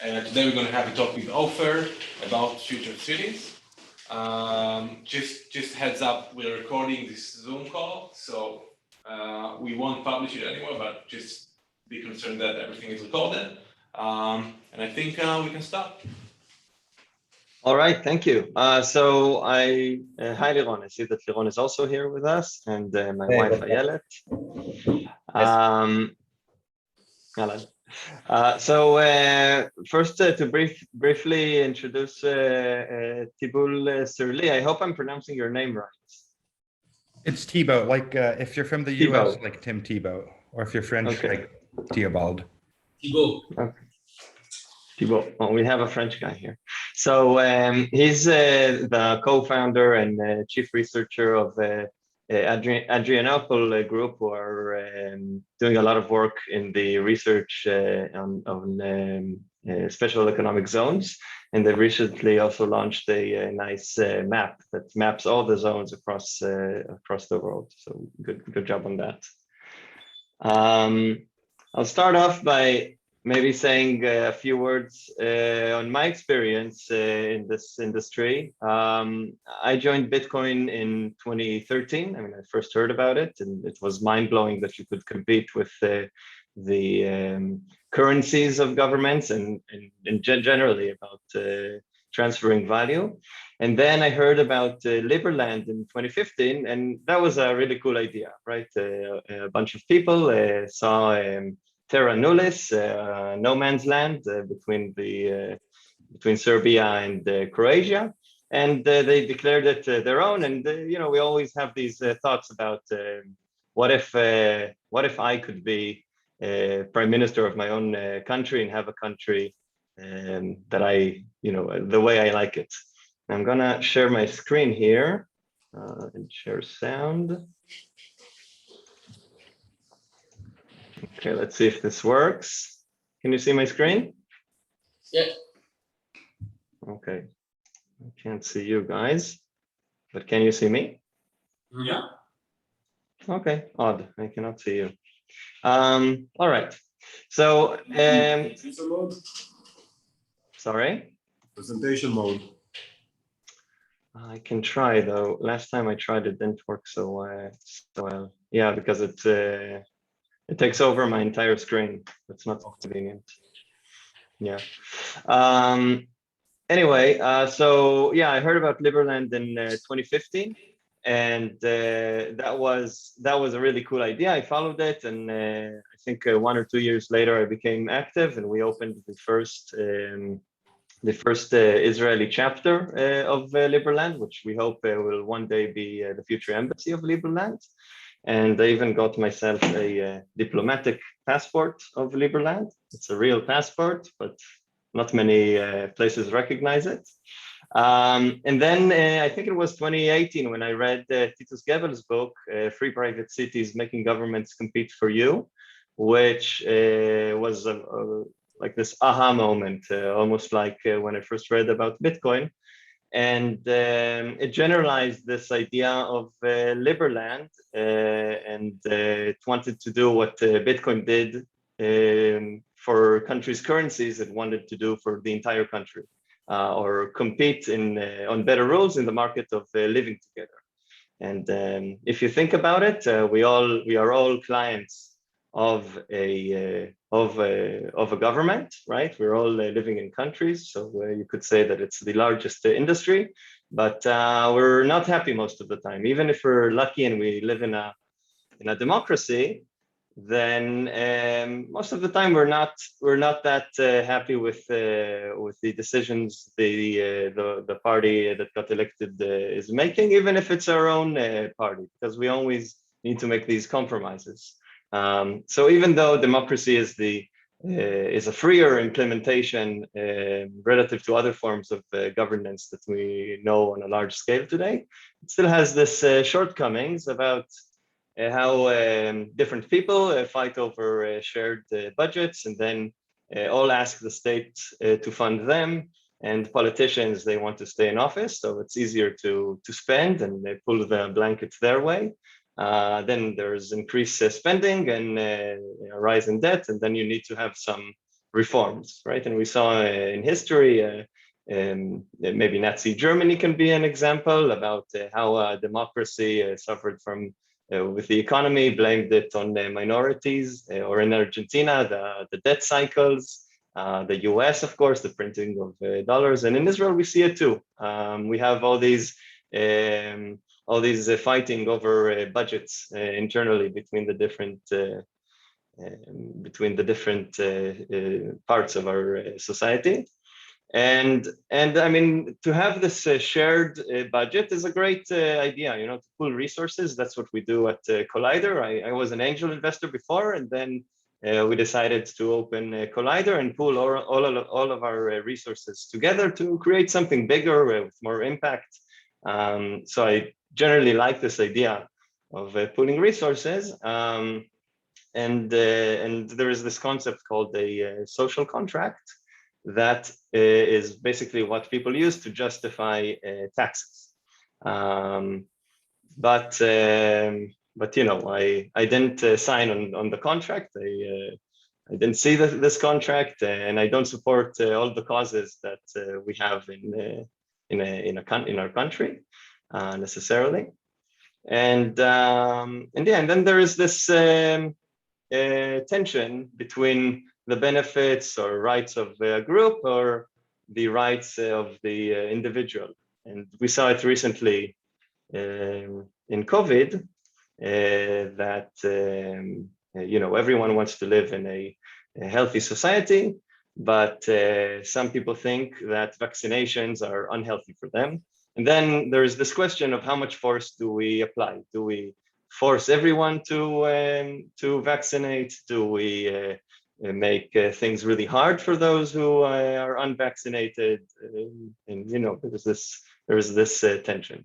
Today we're going to have a talk with Ofer about future cities. Just heads up, we're recording this Zoom call, so we won't publish it anywhere, but just be concerned that everything is recorded. And I think we can start. All right, thank you. Hi Liron. I see that Liron is also here with us, and my wife Ayelet. Hello. First, to briefly introduce Tibul Sirli. I hope I'm pronouncing your name right. It's Thibaut, like if you're from the US, like Tim Thibaut, or if you're French, like Theobald. Thibaut. Okay. Thibaut. Well, we have a French guy here. So he's the co-founder and chief researcher of Embryonic group, who are doing a lot of work in the research on special economic zones. And they recently also launched a nice map that maps all the zones across the world. So good job on that. I'll start off by maybe saying a few words on my experience in this industry. I joined Bitcoin in 2013. I mean, I first heard about it, and it was mind-blowing that you could compete with the currencies of governments and generally about transferring value. And then I heard about Liberland in 2015, and that was a really cool idea, right? A bunch of people saw Terra Nullis, no man's land between Serbia and Croatia, and they declared it their own. And we always have these thoughts about what if I could be prime minister of my own country and have a country that the way I like it. I'm gonna share my screen here and share sound. Okay, let's see if this works. Can you see my screen? Yeah. Okay. I can't see you guys, but can you see me? Yeah. Okay, odd. I cannot see you. All right. So, mode. Sorry? Presentation mode. I can try though. Last time I tried it didn't work so well. Yeah, because it takes over my entire screen. That's not convenient. Yeah. Anyway, so yeah, I heard about Liberland in 2015, and that was a really cool idea. I followed it, and I think 1 or 2 years later, I became active, and we opened the first Israeli chapter of Liberland, which we hope will one day be the future embassy of Liberland. And I even got myself a diplomatic passport of Liberland. It's a real passport, but not many places recognize it. And then I think it was 2018 when I read Titus Gebel's book, Free Private Cities Making Governments Compete for You, which was like this aha moment, almost like when I first read about Bitcoin. And it generalized this idea of Liberland, and it wanted to do what Bitcoin did for countries' currencies. It wanted to do for the entire country, or compete on better rules in the market of living together. And if you think about it, we are all clients of a government, right? We're all living in countries, so you could say that it's the largest industry, but we're not happy most of the time. Even if we're lucky and we live in a democracy, then most of the time we're not that happy with the decisions the party that got elected is making, even if it's our own party, because we always need to make these compromises. So even though democracy is a freer implementation relative to other forms of governance that we know on a large scale today, it still has this shortcomings about how different people fight over shared budgets, and then all ask the state to fund them, and politicians, they want to stay in office, so it's easier to spend, and they pull the blankets their way. Then there's increased spending and a rise in debt, and then you need to have some reforms, right? And we saw in history, maybe Nazi Germany can be an example about how democracy suffered from, with the economy, blamed it on minorities, or in Argentina, the debt cycles, the US, of course, the printing of dollars, and in Israel, we see it too. We have all these fighting over budgets internally between the different parts of our society. And I mean, to have this shared budget is a great idea, you know, to pool resources. That's what we do at Collider. I was an angel investor before, and then we decided to open Collider and pool all of our resources together to create something bigger with more impact. So I generally like this idea of pooling resources. And there is this concept called a social contract that is basically what people use to justify taxes. But you know, I didn't sign on the contract. I didn't see this contract, and I don't support all the causes that we have in our country necessarily. And then there is this tension between the benefits or rights of a group or the rights of the individual. And we saw it recently in COVID, that you know, everyone wants to live in a healthy society, but some people think that vaccinations are unhealthy for them. And then there's this question of how much force do we apply? Do we force everyone to vaccinate? Do we make things really hard for those who are unvaccinated? And you know, there is this tension.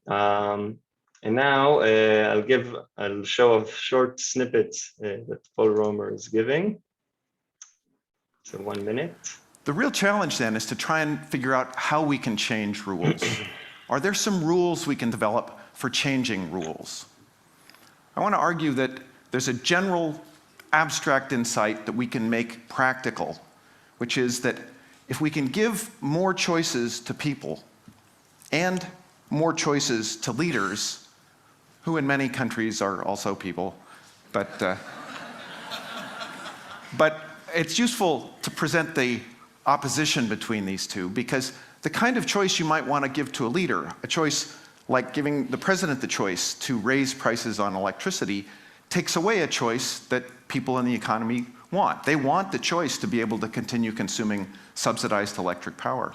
And now I'll show a short snippet that Paul Romer is giving. So 1 minute. The real challenge then is to try and figure out how we can change rules. Are there some rules we can develop for changing rules? I want to argue that there's a general abstract insight that we can make practical, which is that if we can give more choices to people and more choices to leaders, who in many countries are also people, but it's useful to present the opposition between these two, because the kind of choice you might want to give to a leader, a choice like giving the president the choice to raise prices on electricity, takes away a choice that people in the economy want. They want the choice to be able to continue consuming subsidized electric power.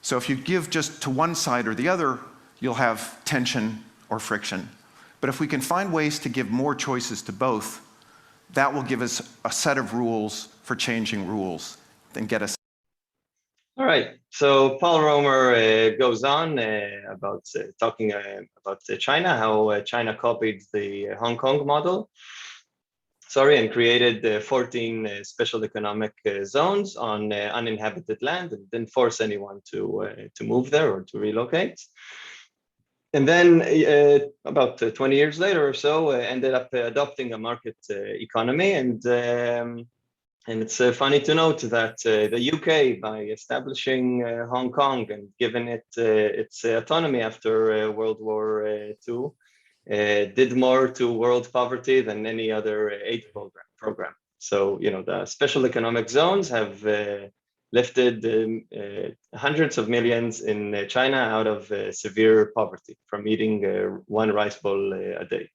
So if you give just to one side or the other, you'll have tension or friction. But if we can find ways to give more choices to both, that will give us a set of rules for changing rules and get us. All right, so Paul Romer goes on about talking about China, how China copied the Hong Kong model, and created 14 special economic zones on uninhabited land and didn't force anyone to move there or to relocate. And then about 20 years later or so, ended up adopting a market economy. And it's funny to note that the UK, by establishing Hong Kong and giving it its autonomy after World War II, did more to world poverty than any other aid program. So, you know, the special economic zones have lifted hundreds of millions in China out of severe poverty from eating one rice bowl a day.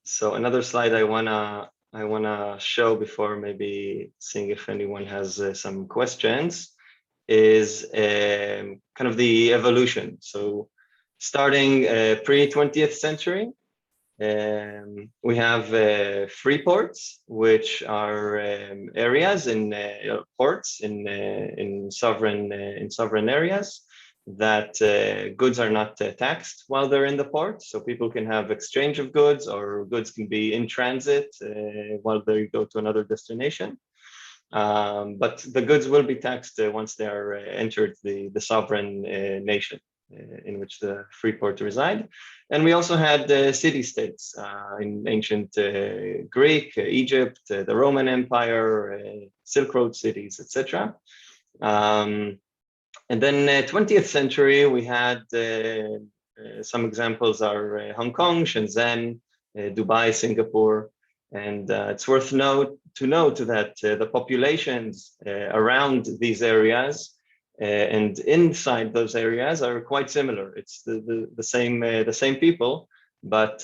So another slide I wanna show before maybe seeing if anyone has some questions is kind of the evolution. So starting pre-20th century, we have free ports, which are areas in ports in sovereign areas that goods are not taxed while they're in the port. So people can have exchange of goods, or goods can be in transit while they go to another destination. But the goods will be taxed once they are entered the sovereign nation. in which the free port reside. And we also had city-states in ancient Greek, Egypt, the Roman Empire, Silk Road cities, etc. And then 20th century, we had some examples are Hong Kong, Shenzhen, Dubai, Singapore. And it's worth to note that the populations around these areas and inside those areas are quite similar. It's the same people, but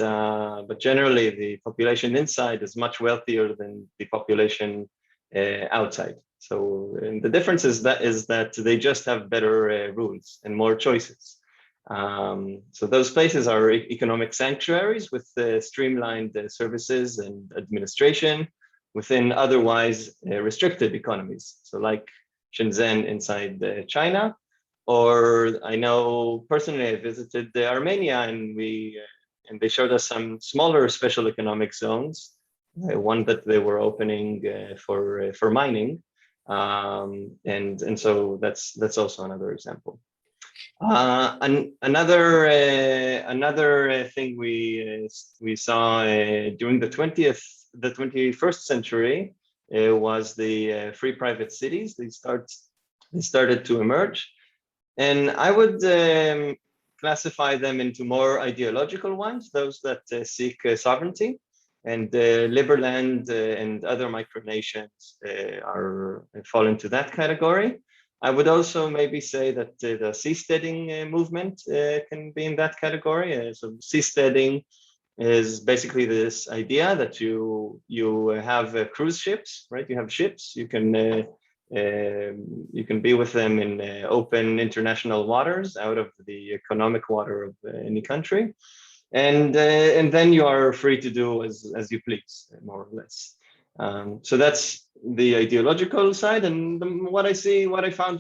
generally the population inside is much wealthier than the population outside. So the difference is that they just have better rules and more choices. So those places are economic sanctuaries with streamlined services and administration within otherwise restricted economies. So like Shenzhen inside China, or I know personally I visited Armenia and they showed us some smaller special economic zones, one that they were opening for mining, and so that's also another example. Another thing we saw during the 21st century was the free private cities. They started to emerge, and I would classify them into more ideological ones, those that seek sovereignty, and Liberland and other micronations fall into that category. I would also maybe say that the seasteading movement can be in that category. So seasteading is basically this idea that you have cruise ships, right? You have ships. You can be with them in open international waters, out of the economic water of any country, and then you are free to do as you please, more or less. So that's the ideological side, and what I find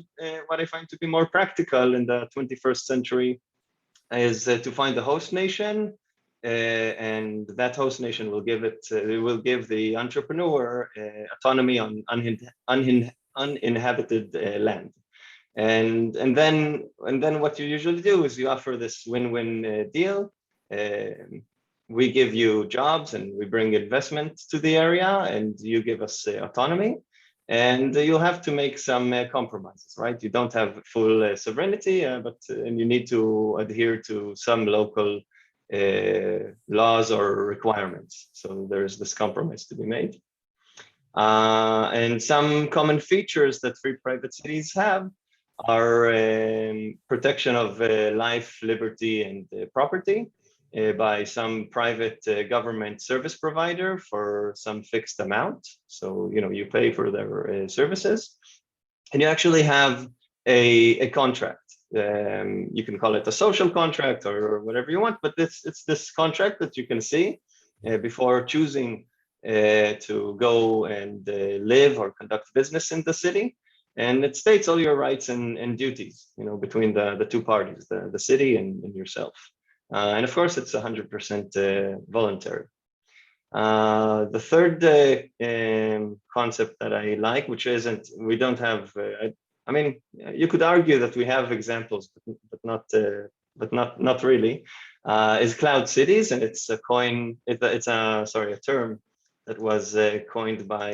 to be more practical in the 21st century is to find a host nation, and that host nation will give the entrepreneur autonomy on uninhabited land, and then what you usually do is you offer this win-win deal. We give you jobs and we bring investment to the area, and you give us autonomy, and you'll have to make some compromises, right? You don't have full sovereignty, but you need to adhere to some local laws or requirements. So there's this compromise to be made. And some common features that free private cities have are protection of life, liberty, and property by some private government service provider for some fixed amount. So, you pay for their services, and you actually have a contract. You can call it a social contract or whatever you want, but it's this contract that you can see before choosing to go and live or conduct business in the city. And it states all your rights and duties, between the two parties, the city and yourself. And of course, it's 100% voluntary. The third concept that I like, which we don't have, you could argue that we have examples, but not really, is cloud cities, and it's a term that was coined by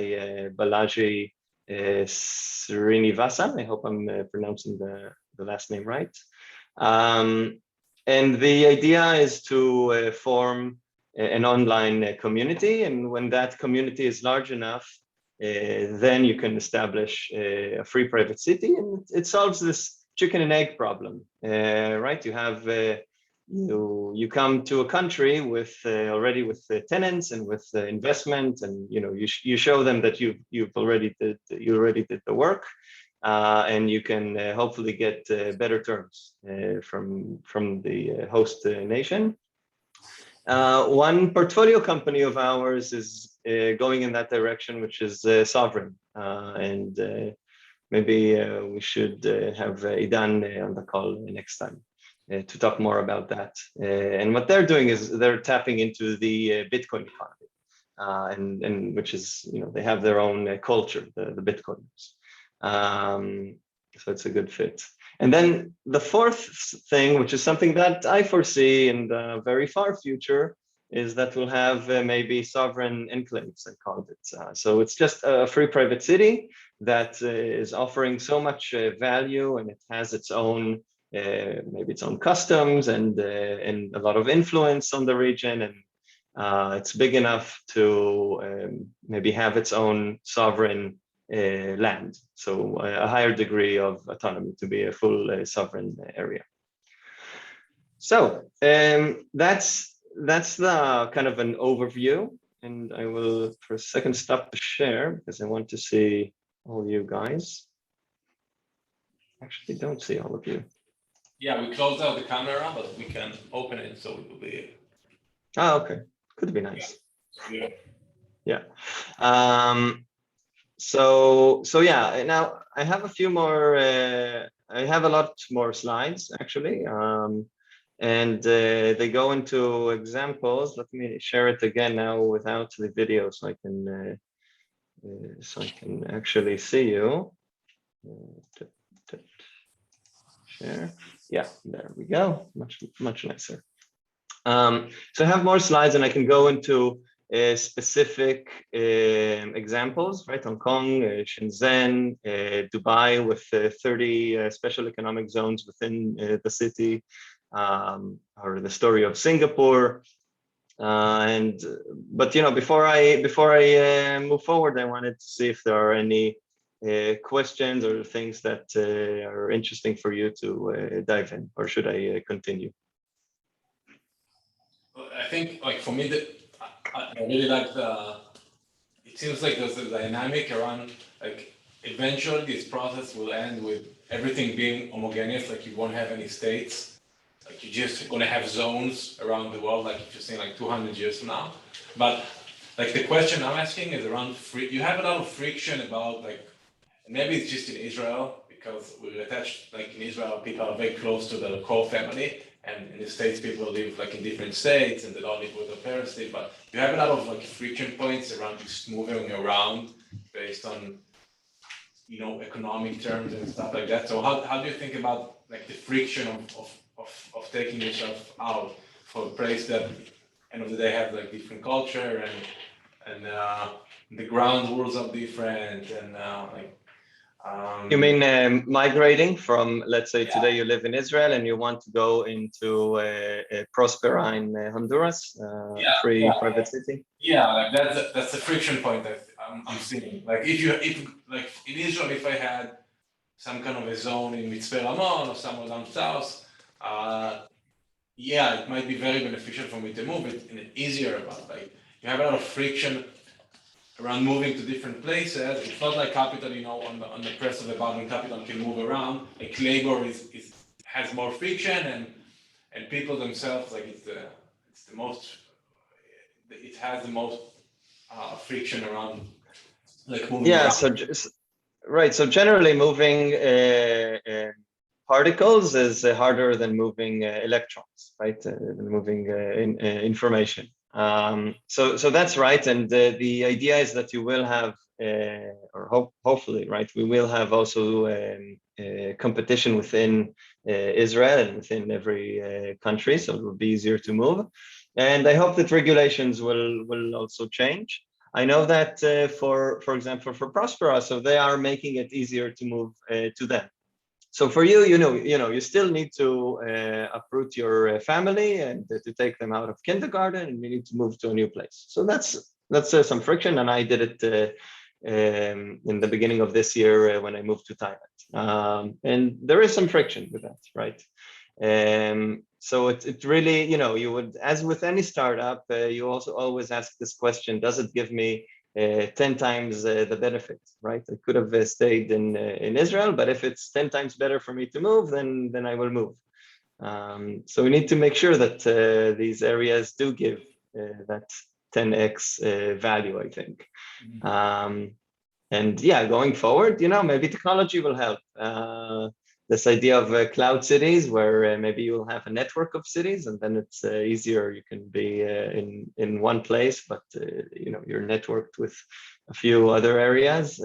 Balaji Srinivasan. I hope I'm pronouncing the last name right. And the idea is to form an online community, and when that community is large enough, then you can establish a free private city, and it solves this chicken and egg problem, right? You have you come to a country with already with tenants and with investment, and you show them that you already did the work. And you can hopefully get better terms from the host nation. One portfolio company of ours is going in that direction, which is Sovereign. And maybe we should have Idan on the call next time to talk more about that. And what they're doing is they're tapping into the Bitcoin economy, and which is, they have their own culture, the Bitcoiners. So it's a good fit. And then the fourth thing, which is something that I foresee in the very far future, is that we'll have maybe sovereign enclaves, I called it. So it's just a free private city that is offering so much value, and it has its own, maybe its own customs and a lot of influence on the region. And it's big enough to maybe have its own sovereign land. So a higher degree of autonomy to be a full sovereign area. So that's the kind of an overview, and I will for a second stop the share because I want to see all you guys. Actually, don't see all of you. Yeah, we closed out the camera, but we can open it so it will be. Oh, okay. Could be nice. Yeah. Yeah. So yeah. Now I have a few more. I have a lot more slides actually. And they go into examples. Let me share it again now without the video, so I can actually see you. Share. Yeah, there we go. Much nicer. So I have more slides, and I can go into specific examples, right? Hong Kong, Shenzhen, Dubai, with 30 special economic zones within the city. Or the story of Singapore, but before I move forward, I wanted to see if there are any questions or things that are interesting for you to dive in, or should I continue? I think, like, for me, I really like it seems like there's a dynamic around, like, eventually this process will end with everything being homogeneous, like you won't have any states. Like you're just gonna have zones around the world, like if you're saying like 200 years from now. But like the question I'm asking is around you have a lot of friction about, like, maybe it's just in Israel because we're attached, like in Israel, people are very close to their core family, and in the States, people live like in different states and they don't live where their parents live. But you have a lot of like friction points around just moving around based on, economic terms and stuff like that. So how do you think about like the friction of taking yourself out for a place that, end of the day, have like different culture and the ground rules are different and You mean migrating from, let's say, Yeah. today you live in Israel and you want to go into Prospera in Honduras, free private city? Yeah, like that's the friction point that I'm seeing. Like if like in Israel, if I had some kind of a zone in Mitzvah Ramon or somewhere down south, yeah, it might be very beneficial for me to move it and easier, but like you have a lot of friction around moving to different places. It's not like capital, on the press of the button, capital can move around. Like labor has more friction and people themselves, like it has the most friction around like moving Yeah, around. Right. So generally moving particles is harder than moving electrons, right? Than moving information. So that's right. And the idea is that you will have, hopefully, right, we will have also competition within Israel and within every country. So it will be easier to move. And I hope that regulations will also change. I know that for example, for Prospera, so they are making it easier to move to them. So for you, you still need to uproot your family and to take them out of kindergarten, and you need to move to a new place. So that's some friction, and I did it in the beginning of this year when I moved to Thailand. And there is some friction with that, right? So it really, you would, as with any startup, you also always ask this question: does it give me 10 times the benefit, right? I could have stayed in Israel, but if it's 10 times better for me to move, then I will move. So we need to make sure that these areas do give that 10x value, I think. And yeah, going forward, maybe technology will help. This idea of cloud cities, where maybe you'll have a network of cities, and then it's easier. You can be in one place, but you're networked with a few other areas.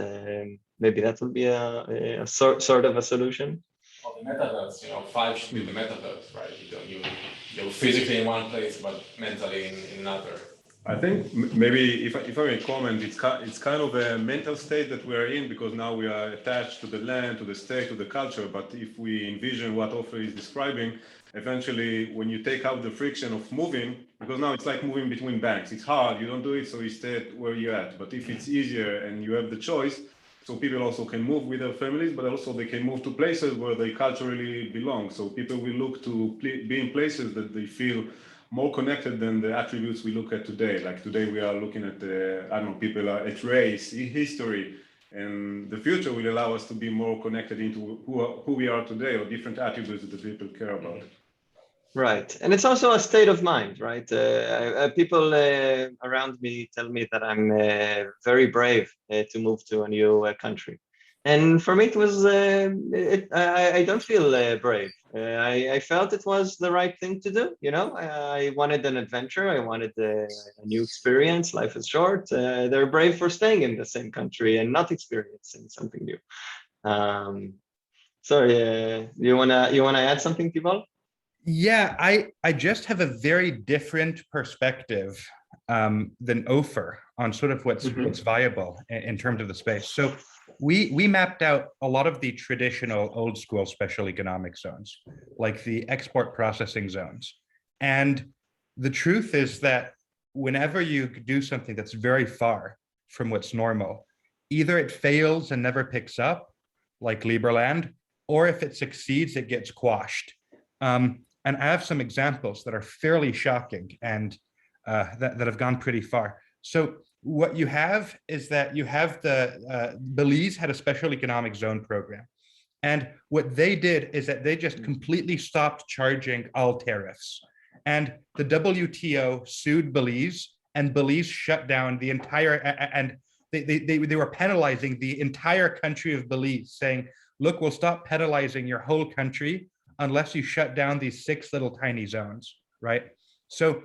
maybe that would be a sort of a solution. Or the metaverse, 5 should be the metaverse, right? You're physically in one place, but mentally in another. I think maybe if I may comment, it's kind of a mental state that we're in, because now we are attached to the land, to the state, to the culture. But if we envision what Ofer is describing, eventually when you take out the friction of moving, because now it's like moving between banks, it's hard, you don't do it, so you stay where you're at. But if it's easier and you have the choice, so people also can move with their families, but also they can move to places where they culturally belong. So people will look to be in places that they feel more connected than the attributes we look at today. Like today we are looking at people are at race, history, and the future will allow us to be more connected into who we are today, or different attributes that the people care about. Right, and it's also a state of mind, right? People around me tell me that I'm very brave to move to a new country. And for me, it was, I don't feel brave. I felt it was the right thing to do. I wanted an adventure. I wanted a new experience. Life is short. They're brave for staying in the same country and not experiencing something new. You wanna add something, Tibal? Yeah, I just have a very different perspective than Ofer on sort of what's viable in terms of the space. So we mapped out a lot of the traditional old school special economic zones, like the export processing zones. And the truth is that whenever you do something that's very far from what's normal, either it fails and never picks up, like Liberland, or if it succeeds, it gets quashed. And I have some examples that are fairly shocking and that have gone pretty far. So what you have is that you have Belize had a special economic zone program. And what they did is that they just completely stopped charging all tariffs. And the WTO sued Belize, and Belize shut down the entire, and they were penalizing the entire country of Belize, saying, look, we'll stop penalizing your whole country unless you shut down these 6 little tiny zones, right? So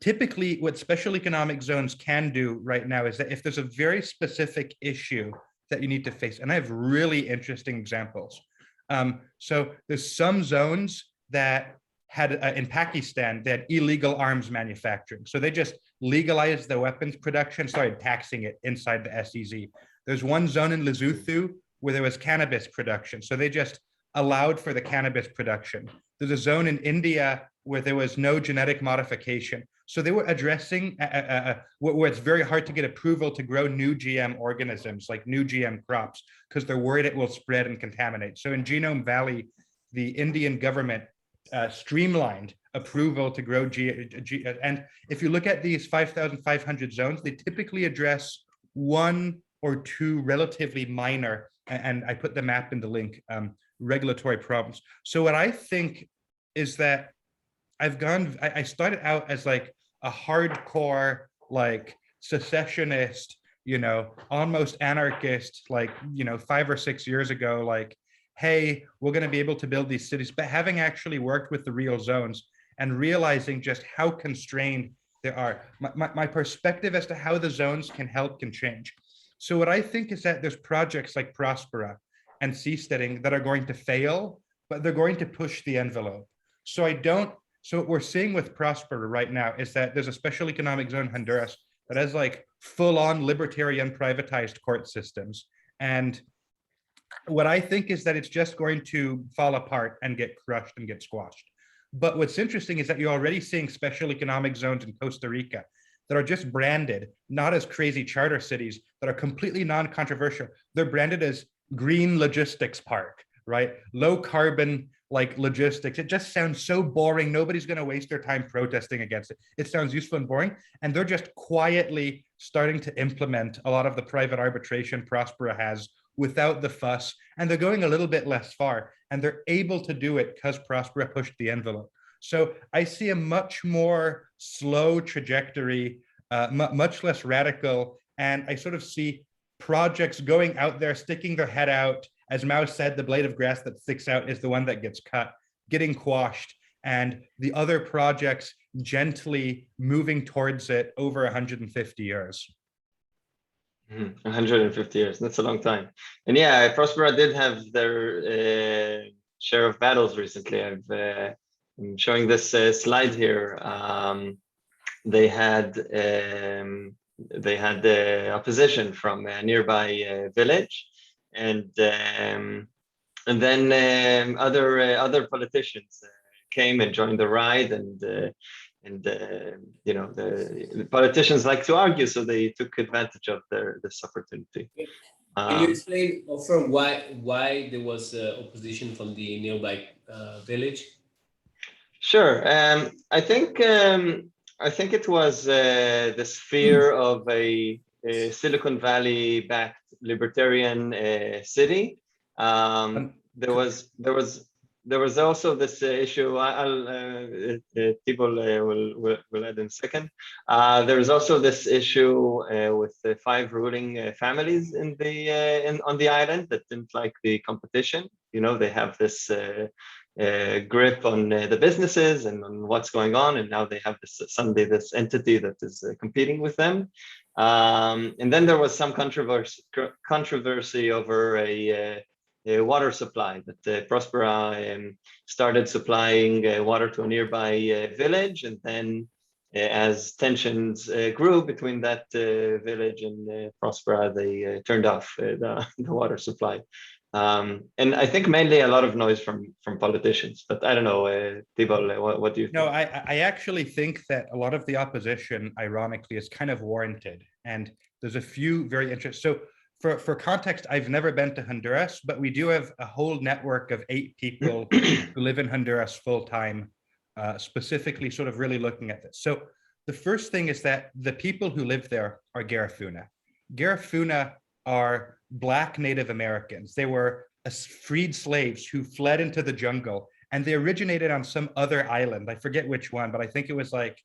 typically what special economic zones can do right now is that if there's a very specific issue that you need to face, and I have really interesting examples. So there's some zones that had, in Pakistan, they had illegal arms manufacturing. So they just legalized the weapons production, started taxing it inside the SEZ. There's one zone in Lesotho where there was cannabis production. So they just allowed for the cannabis production. There's a zone in India where there was no genetic modification. So they were addressing where it's very hard to get approval to grow new GM organisms, like new GM crops, because they're worried it will spread and contaminate. So in Genome Valley, the Indian government streamlined approval to grow and if you look at these 5,500 zones, they typically address 1 or 2 relatively minor, and I put the map in the link, regulatory problems. So what I think is that I started out as like a hardcore, like secessionist, almost anarchist, like, 5 or 6 years ago, like, hey, we're going to be able to build these cities, but having actually worked with the real zones and realizing just how constrained they are, my perspective as to how the zones can help can change. So what I think is that there's projects like Prospera and seasteading that are going to fail, but they're going to push the envelope. So what we're seeing with Prospera right now is that there's a special economic zone, Honduras, that has like full-on libertarian privatized court systems. And what I think is that it's just going to fall apart and get crushed and get squashed. But what's interesting is that you're already seeing special economic zones in Costa Rica that are just branded, not as crazy charter cities, that are completely non-controversial. They're branded as green logistics park, right? Low carbon, like logistics. It just sounds so boring. Nobody's going to waste their time protesting against it. It sounds useful and boring. And they're just quietly starting to implement a lot of the private arbitration Prospera has without the fuss. And they're going a little bit less far. And they're able to do it because Prospera pushed the envelope. So I see a much more slow trajectory, much less radical. And I sort of see projects going out there, sticking their head out. As Mao said, the blade of grass that sticks out is the one that gets cut, getting quashed, and the other projects gently moving towards it over 150 years. 150 years. That's a long time. And yeah, Prospera did have their share of battles recently. I'm showing this slide here. They had the opposition from a nearby village, and then other politicians came and joined the ride, and the politicians like to argue, so they took advantage of this opportunity. Can you explain, Ofer, why there was opposition from the nearby village? Sure. I think it was this fear of a Silicon Valley-backed libertarian city. There was also this issue. People will add in a second. There was also this issue with the 5 ruling families on the island that didn't like the competition. You know, they have this grip on the businesses and on what's going on, and now they have suddenly this entity that is competing with them. And then there was some controversy over a water supply that Prospera started supplying water to a nearby village, and then as tensions grew between that village and Prospera, they turned off the water supply. And I think mainly a lot of noise from politicians, but I don't know, Tibol, what do you think? No, I actually think that a lot of the opposition, ironically, is kind of warranted. And there's a few very interesting. So for context, I've never been to Honduras, but we do have a whole network of 8 people who live in Honduras full time, specifically sort of really looking at this. So the first thing is that the people who live there are Garifuna. Garifuna are Black Native Americans. They were freed slaves who fled into the jungle, and they originated on some other island. I forget which one, but I think it was like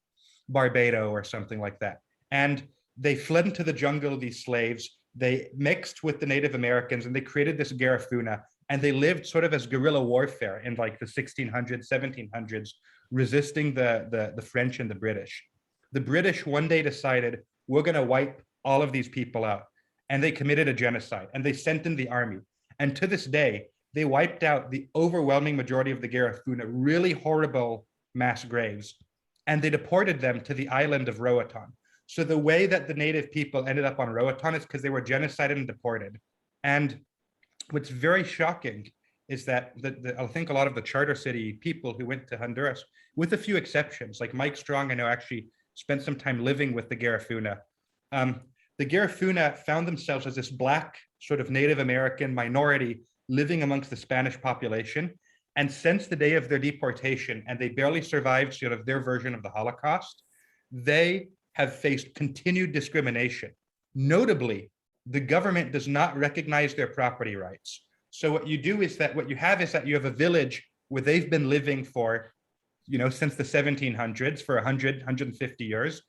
Barbados or something like that. And they fled into the jungle, these slaves. They mixed with the Native Americans, and they created this Garifuna, and they lived sort of as guerrilla warfare in like the 1600s, 1700s, resisting the French and the British. The British one day decided, we're going to wipe all of these people out. And they committed a genocide, and they sent in the army. And to this day, they wiped out the overwhelming majority of the Garifuna, really horrible mass graves, and they deported them to the island of Rotem. So the way that the native people ended up on Rotem is because they were genocided and deported. And what's very shocking is that I think a lot of the charter city people who went to Honduras, with a few exceptions, like Mike Strong, I know actually spent some time living with the Garifuna. The Garifuna found themselves as this Black sort of Native American minority living amongst the Spanish population. And since the day of their deportation, and they barely survived sort of their version of the Holocaust, they have faced continued discrimination. Notably, the government does not recognize their property rights. So what you do is that what you have a village where they've been living for, since the 1700s, for 100, 150 years.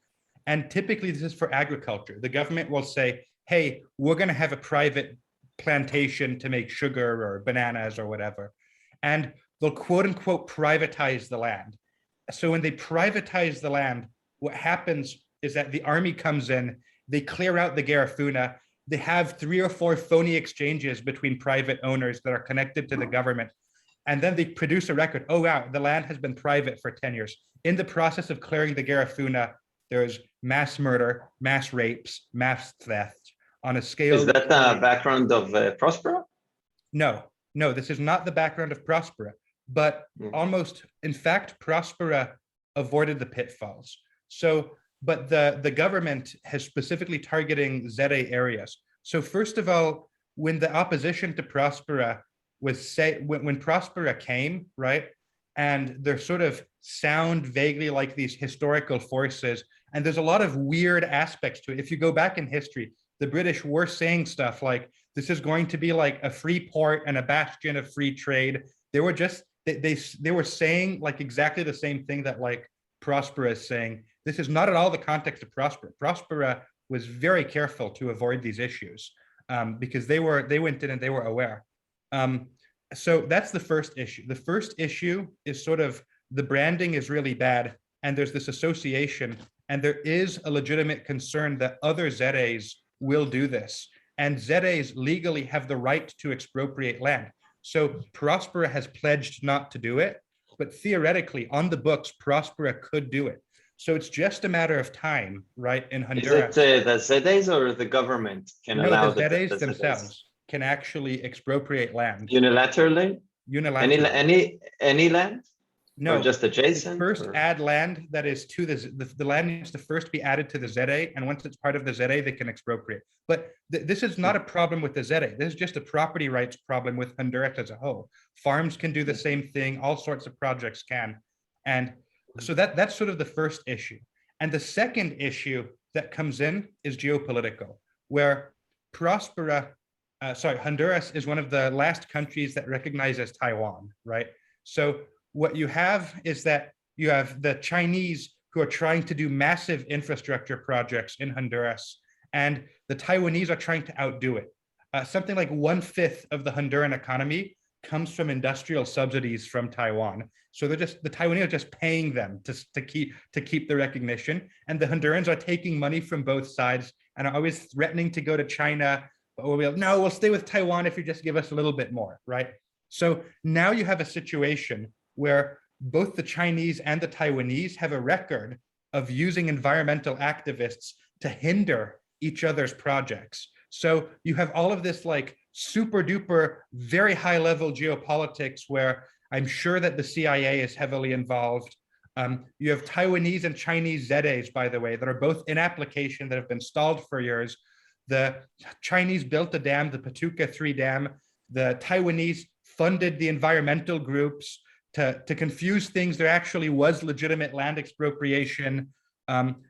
And typically this is for agriculture. The government will say, hey, we're going to have a private plantation to make sugar or bananas or whatever. And they'll quote unquote privatize the land. So when they privatize the land, what happens is that the army comes in, they clear out the Garifuna, they have 3 or 4 phony exchanges between private owners that are connected to the government. And then they produce a record, oh wow, the land has been private for 10 years. In the process of clearing the Garifuna, there's mass murder, mass rapes, mass theft on a scale. Is that the background of Prospera? No, this is not the background of Prospera, but almost, in fact, Prospera avoided the pitfalls. So, but the government has specifically targeting ZA areas. So first of all, when the opposition to Prospera when Prospera came, right, and they're sort of sound vaguely like these historical forces, and there's a lot of weird aspects to it. If you go back in history, the British were saying stuff like, this is going to be like a free port and a bastion of free trade. They were just, they were saying like exactly the same thing that like Prospera is saying. This is not at all the context of Prospera. Prospera was very careful to avoid these issues because they went in and they were aware. So that's the first issue. The first issue is sort of the branding is really bad, and there's this association, and there is a legitimate concern that other ZAs will do this. And ZAs legally have the right to expropriate land. So Prospera has pledged not to do it, but theoretically, on the books, Prospera could do it. So it's just a matter of time, right? In Honduras. Is it the ZAs or the government can No, allow the ZAs ZAs? themselves can actually expropriate land Unilaterally? unilaterally. Any land? No, or just adjacent? first or- add land that is to the land needs to first be added to the ZA, and once it's part of the ZA, they can expropriate. But this is not a problem with the ZA. This is just a property rights problem with Honduras as a whole. Farms can do the same thing. All sorts of projects can, and so that's sort of the first issue. And the second issue that comes in is geopolitical, where Honduras is one of the last countries that recognizes Taiwan, right? So what you have is that you have the Chinese who are trying to do massive infrastructure projects in Honduras, and the Taiwanese are trying to outdo it. Something like 1/5 of the Honduran economy comes from industrial subsidies from Taiwan. So the Taiwanese are just paying them to keep the recognition, and the Hondurans are taking money from both sides and are always threatening to go to China. But we'll stay with Taiwan if you just give us a little bit more, right? So now you have a situation where both the Chinese and the Taiwanese have a record of using environmental activists to hinder each other's projects. So you have all of this like super duper, very high level geopolitics where I'm sure that the CIA is heavily involved. You have Taiwanese and Chinese ZAs, by the way, that are both in application that have been stalled for years. The Chinese built a dam, the Patuca 3 dam. The Taiwanese funded the environmental groups to confuse things. There actually was legitimate land expropriation.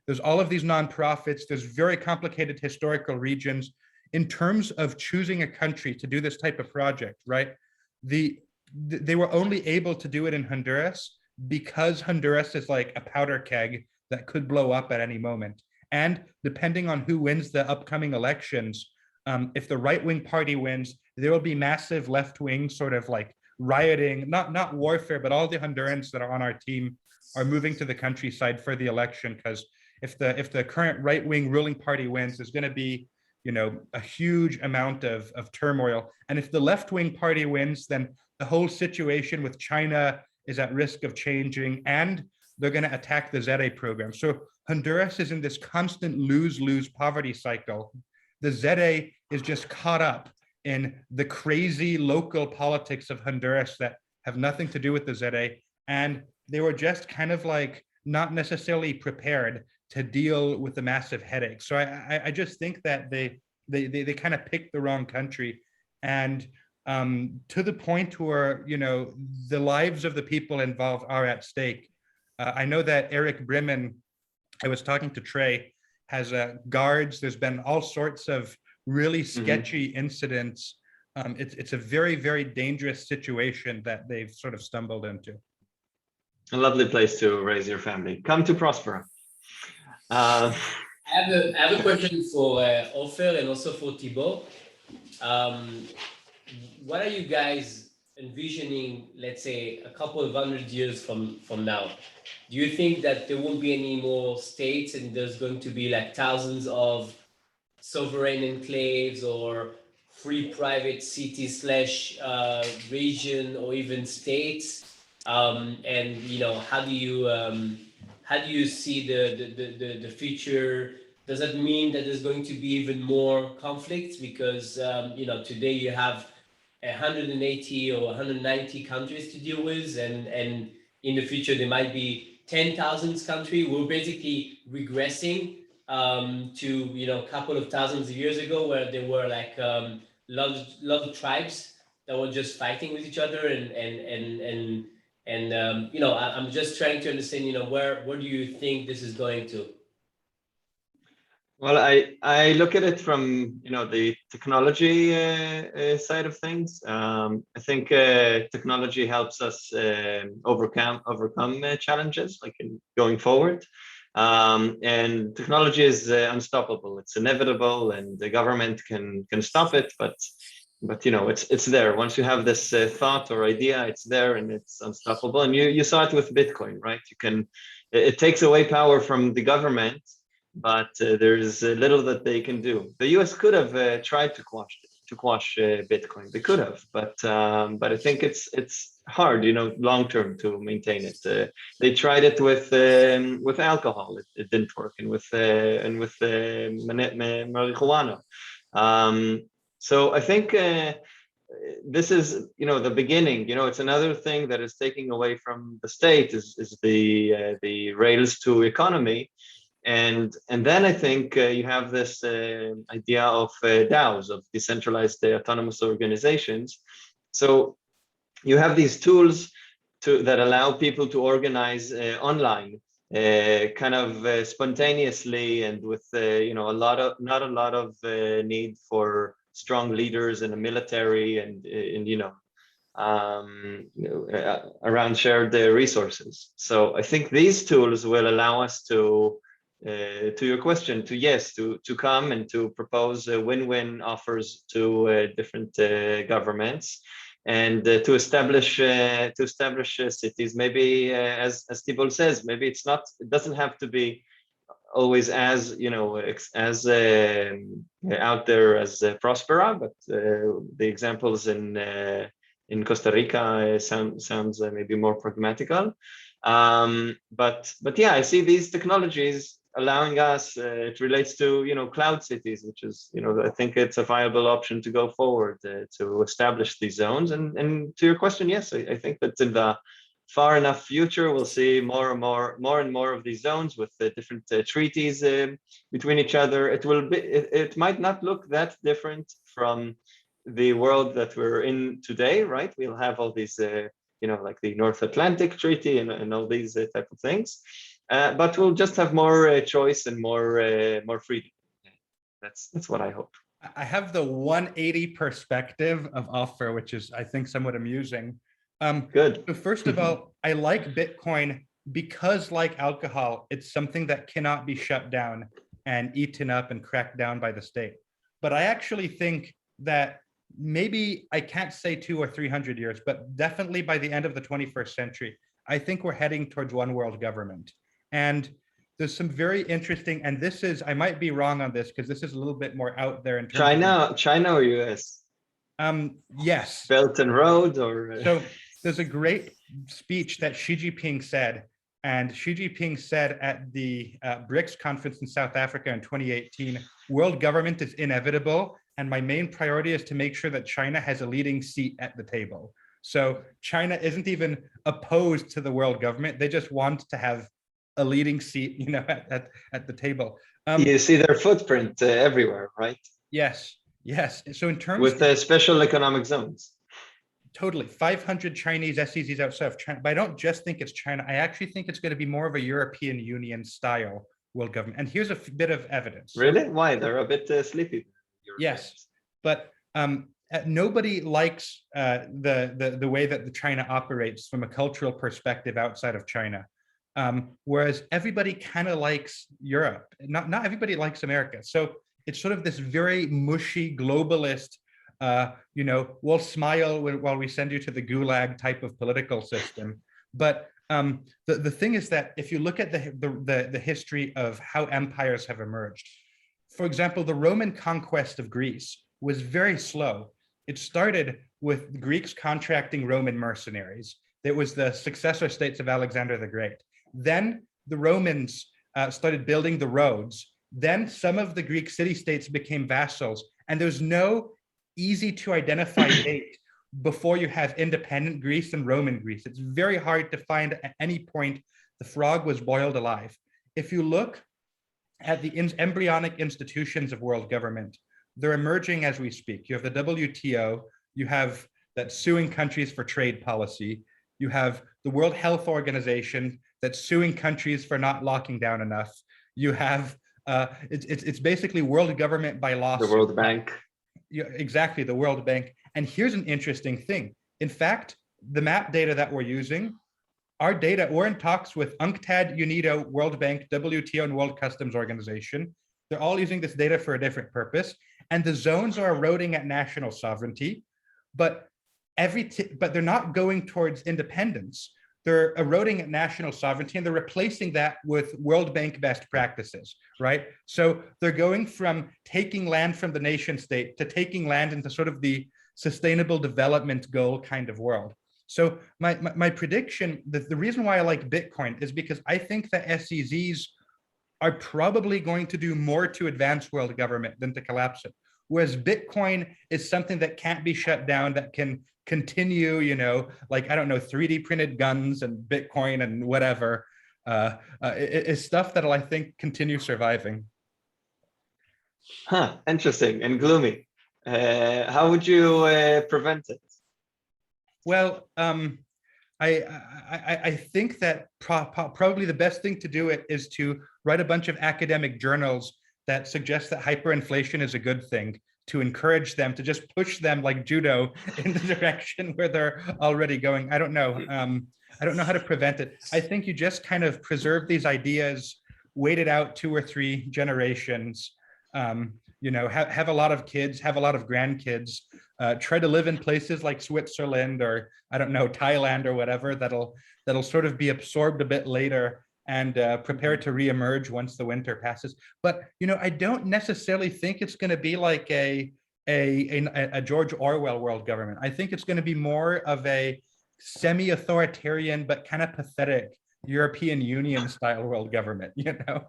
There's all of these nonprofits. There's very complicated historical regions. In terms of choosing a country to do this type of project, right? They were only able to do it in Honduras because Honduras is like a powder keg that could blow up at any moment. And depending on who wins the upcoming elections, if the right-wing party wins, there will be massive left-wing sort of like rioting, not warfare, but all the Hondurans that are on our team are moving to the countryside for the election, because if the current right-wing ruling party wins, there's going to be, you know, a huge amount of turmoil. And if the left-wing party wins, then the whole situation with China is at risk of changing, and they're going to attack the ZA program. So Honduras is in this constant lose-lose poverty cycle. The ZA is just caught up in the crazy local politics of Honduras that have nothing to do with the ZA. And they were just kind of like not necessarily prepared to deal with the massive headache. So I just think that they kind of picked the wrong country. And to the point where, you know, the lives of the people involved are at stake. I know that Eric Brimmen, I was talking to Trey, has guards. There's been all sorts of really sketchy incidents. It's a very, very dangerous situation that they've sort of stumbled into. A lovely place to raise your family. Come to Prospera. I have a question for Ofer and also for Thibaut. What are you guys envisioning, let's say, a couple of 100 years from now? Do you think that there won't be any more states and there's going to be like thousands of sovereign enclaves or free private cities / region or even states? And you know, how do you see the future? Does that mean that there's going to be even more conflicts? Because you know, today you have 180 or 190 countries to deal with, and in the future there might be 10,000 countries. We're basically regressing to, you know, a couple of thousands of years ago, where there were like lot of tribes that were just fighting with each other, and you know, I'm just trying to understand, you know, where do you think this is going to? Well, I look at it from, you know, the technology side of things. I think technology helps us overcome challenges like in going forward. And technology is unstoppable. It's inevitable, and the government can stop it. But you know, it's there. Once you have this thought or idea, it's there and it's unstoppable. And you saw it with Bitcoin, right? It takes away power from the government, but there's little that they can do. The U.S. could have tried to quash Bitcoin. They could have, but I think it's hard, long term to maintain it. They tried it with alcohol, it didn't work, and with marijuana. So I think this is, the beginning. It's another thing that is taking away from the state is the rails to economy. And then I think you have this idea of DAOs, of decentralized autonomous organizations. So you have these tools that allow people to organize online, kind of spontaneously, and with not a lot of need for strong leaders in the military and around shared resources. So I think these tools will allow us to your question, to come and to propose win-win offers to different governments, and to establish cities. Maybe as Tibol says, maybe it doesn't have to be always as as out there as Prospera, but the examples in Costa Rica sounds maybe more pragmatical. But yeah, I see these technologies allowing us, it relates to, cloud cities, which is, I think it's a viable option to go forward to establish these zones. And to your question, yes, I think that in the far enough future, we'll see more and more of these zones with different treaties between each other. It might not look that different from the world that we're in today, right? We'll have all these, like the North Atlantic Treaty and all these type of things. But we'll just have more choice and more freedom. That's what I hope. I have the 180 perspective of Ofer, which is, I think, somewhat amusing. Good. So first of all, I like Bitcoin because, like alcohol, it's something that cannot be shut down and eaten up and cracked down by the state. But I actually think that maybe, I can't say 200 or 300 years, but definitely by the end of the 21st century, I think we're heading towards one world government. And there's some very interesting, and this is, I might be wrong on this because this is a little bit more out there in terms of China or US? Yes. Belt and Road or? So there's a great speech that Xi Jinping said, and Xi Jinping said at the BRICS conference in South Africa in 2018, world government is inevitable, and my main priority is to make sure that China has a leading seat at the table. So China isn't even opposed to the world government. They just want to have a leading seat, at the table. You see their footprint everywhere, right? Yes. So in terms with special economic zones. Totally. 500 Chinese SEZs outside of China. But I don't just think it's China. I actually think it's going to be more of a European Union style world government. And here's a bit of evidence. Really? Why? They're a bit sleepy. Yes, but nobody likes the way that China operates from a cultural perspective outside of China. Whereas everybody kind of likes Europe. Not everybody likes America. So it's sort of this very mushy globalist, we'll smile while we send you to the gulag type of political system. But the thing is that if you look at the history of how empires have emerged, for example, the Roman conquest of Greece was very slow. It started with Greeks contracting Roman mercenaries. It was the successor states of Alexander the Great. Then the Romans started building the roads. Then some of the Greek city-states became vassals, and there's no easy to identify date before you have independent Greece and Roman Greece. It's very hard to find at any point the frog was boiled alive. If you look at the embryonic institutions of world government, they're emerging as we speak. You have the WTO, you have that suing countries for trade policy, you have the World Health Organization that's suing countries for not locking down enough. You have, it's basically world government by law. The World Bank. Yeah, exactly, the World Bank. And here's an interesting thing. In fact, the map data that we're using, our data, we're in talks with UNCTAD, UNIDO, World Bank, WTO, and World Customs Organization. They're all using this data for a different purpose. And the zones are eroding at national sovereignty, but they're not going towards independence. they're eroding national sovereignty and they're replacing that with World Bank best practices, right? So they're going from taking land from the nation state to taking land into sort of the sustainable development goal kind of world. So my prediction, the reason why I like Bitcoin is because I think that SEZs are probably going to do more to advance world government than to collapse it. Whereas Bitcoin is something that can't be shut down, that can continue, you know, like, I don't know, 3D printed guns and Bitcoin and whatever, is stuff that'll, I think, continue surviving. Huh, interesting and gloomy. How would you prevent it? Well, I think that probably the best thing to do it is to write a bunch of academic journals that suggest that hyperinflation is a good thing, to encourage them, to just push them like judo in the direction where they're already going. I don't know. I don't know how to prevent it. I think you just kind of preserve these ideas, wait it out 2 or 3 generations, you know, have a lot of kids, have a lot of grandkids, try to live in places like Switzerland or, I don't know, Thailand or whatever, that'll sort of be absorbed a bit later and prepare to reemerge once the winter passes. But, you know, I don't necessarily think it's going to be like a George Orwell world government. I think it's going to be more of a semi-authoritarian but kind of pathetic European Union style world government, you know.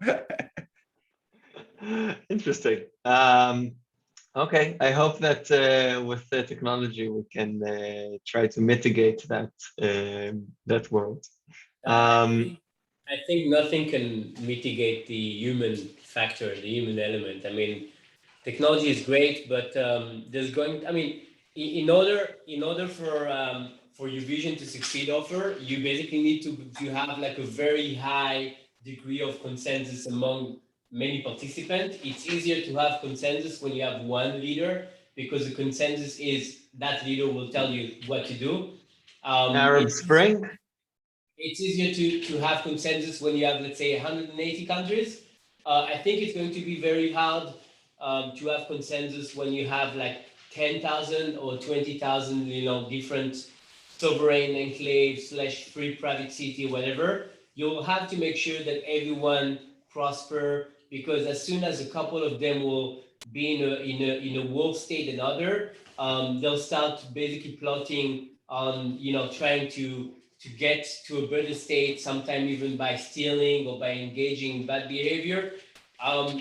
Interesting. Okay, I hope that with the technology we can try to mitigate that that world. I think nothing can mitigate the human factor, the human element. I mean, technology is great, but there's going. I mean, in order for your vision to succeed, Ofer, you basically need to have like a very high degree of consensus among many participants. It's easier to have consensus when you have one leader, because the consensus is that leader will tell you what to do. Arab Spring. It's easier to have consensus when you have, let's say, 180 countries. I think it's going to be very hard to have consensus when you have like 10,000 or 20,000, you know, different sovereign enclaves / free private city, whatever. You'll have to make sure that everyone prosper, because as soon as a couple of them will be in a war state and other, they'll start basically plotting on, you know, trying to get to a better state, sometime even by stealing or by engaging in bad behavior.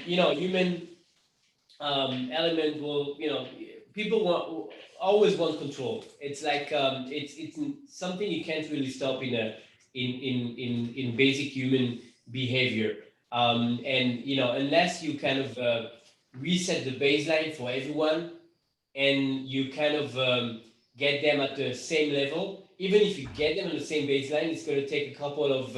You know, human element will, you know, people always want control. It's like it's something you can't really stop in basic human behavior. And you know, unless you kind of reset the baseline for everyone, and you kind of get them at the same level. Even if you get them on the same baseline, it's going to take a couple of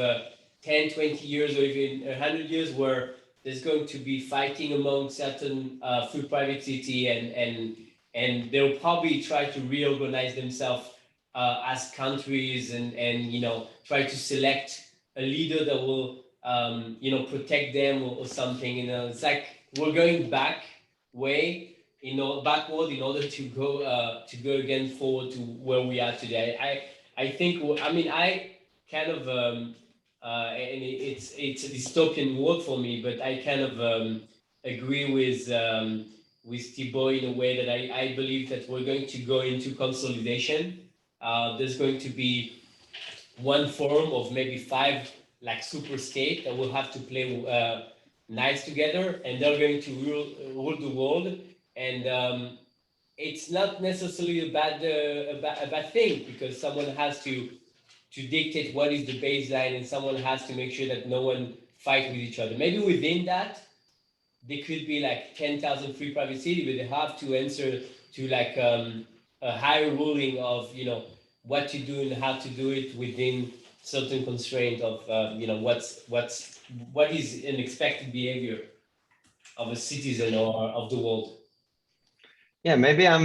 10, 20 years or even 100 years where there's going to be fighting among certain free private city, and they'll probably try to reorganize themselves as countries, and you know, try to select a leader that will you know, protect them or something. You know, it's like we're going back way, you know, backward in order to go again forward to where we are today. I think, I mean, I kind of and it's a dystopian word for me, but I kind of agree with Thibault in a way that I believe that we're going to go into consolidation. There's going to be one form of maybe 5 like super state that will have to play nice together, and they're going to rule the world. And it's not necessarily a bad thing, because someone has to dictate what is the baseline, and someone has to make sure that no one fight with each other. Maybe within that, there could be like 10,000 free private city, but they have to answer to like a higher ruling of, you know, what to do and how to do it within certain constraint of you know, what is an expected behavior of a citizen or of the world. Yeah, maybe I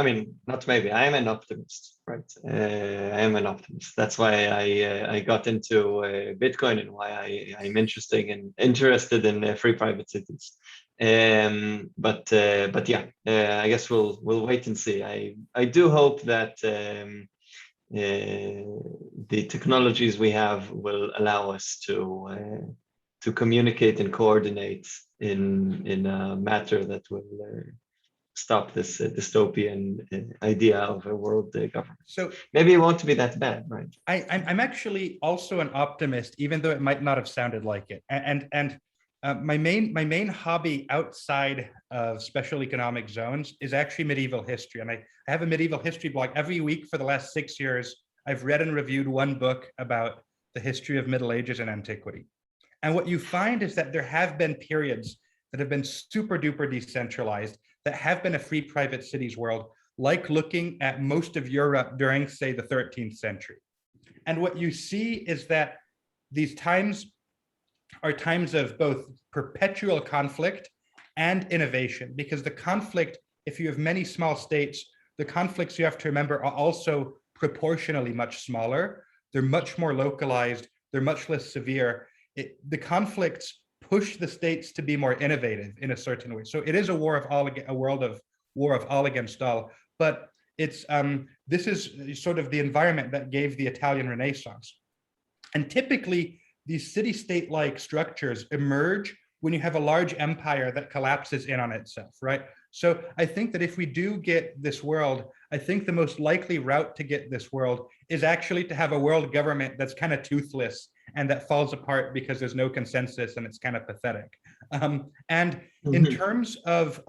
mean, not maybe, I am an optimist, right? I am an optimist. That's why I got into Bitcoin, and why I'm interested in free private cities. But yeah, I guess we'll wait and see. I do hope that the technologies we have will allow us to communicate and coordinate in a matter that will stop this dystopian idea of a world government. So maybe it won't be that bad, right? I'm actually also an optimist, even though it might not have sounded like it. And my main hobby outside of special economic zones is actually medieval history. And I have a medieval history blog. Every week for the last 6 years, I've read and reviewed one book about the history of Middle Ages and antiquity. And what you find is that there have been periods that have been super duper decentralized, that have been a free private cities world, like looking at most of Europe during, say, the 13th century. And what you see is that these times are times of both perpetual conflict and innovation, because the conflict, if you have many small states, the conflicts you have to remember are also proportionally much smaller. They're much more localized. They're much less severe. The conflicts push the states to be more innovative in a certain way. So it is a war of all against all. But it's this is sort of the environment that gave the Italian Renaissance. And typically, these city-state-like structures emerge when you have a large empire that collapses in on itself, right? So I think that if we do get this world, I think the most likely route to get this world is actually to have a world government that's kind of toothless and that falls apart because there's no consensus and it's kind of pathetic. And in terms of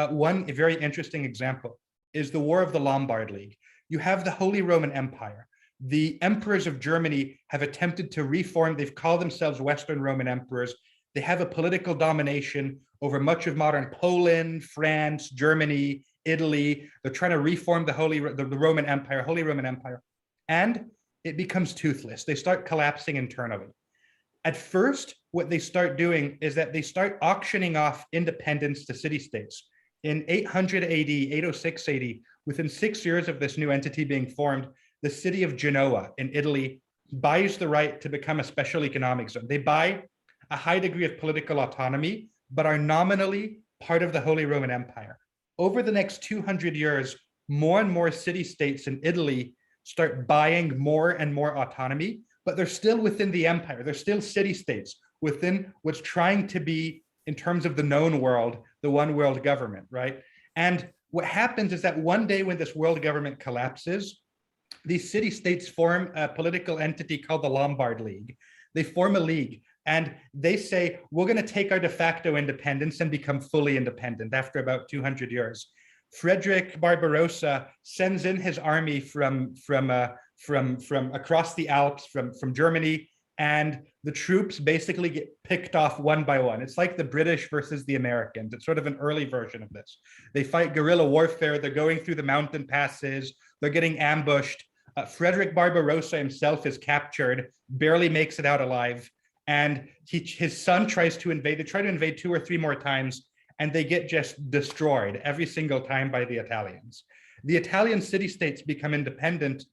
one very interesting example is the War of the Lombard League. You have the Holy Roman Empire. The emperors of Germany have attempted to reform. They've called themselves Western Roman emperors. They have a political domination over much of modern Poland, France, Germany, Italy. They're trying to reform the Roman Empire, Holy Roman Empire, and it becomes toothless. They start collapsing internally. At first, what they start doing is that they start auctioning off independence to city-states. In 800 AD, 806 AD, within 6 years of this new entity being formed, the city of Genoa in Italy buys the right to become a special economic zone. They buy a high degree of political autonomy, but are nominally part of the Holy Roman Empire. Over the next 200 years, more and more city-states in Italy start buying more and more autonomy, but they're still within the empire. They're still city-states within what's trying to be, in terms of the known world, the one world government, right? And what happens is that one day when this world government collapses, these city-states form a political entity called the Lombard League. They form a league and they say, we're going to take our de facto independence and become fully independent after about 200 years. Frederick Barbarossa sends in his army from across the Alps, from Germany, and the troops basically get picked off one by one. It's like the British versus the Americans. It's sort of an early version of this. They fight guerrilla warfare. They're going through the mountain passes. They're getting ambushed. Frederick Barbarossa himself is captured, barely makes it out alive. And his son tries to invade. They try to invade 2 or 3 more times, and they get just destroyed every single time by the Italians. The Italian city-states become independent,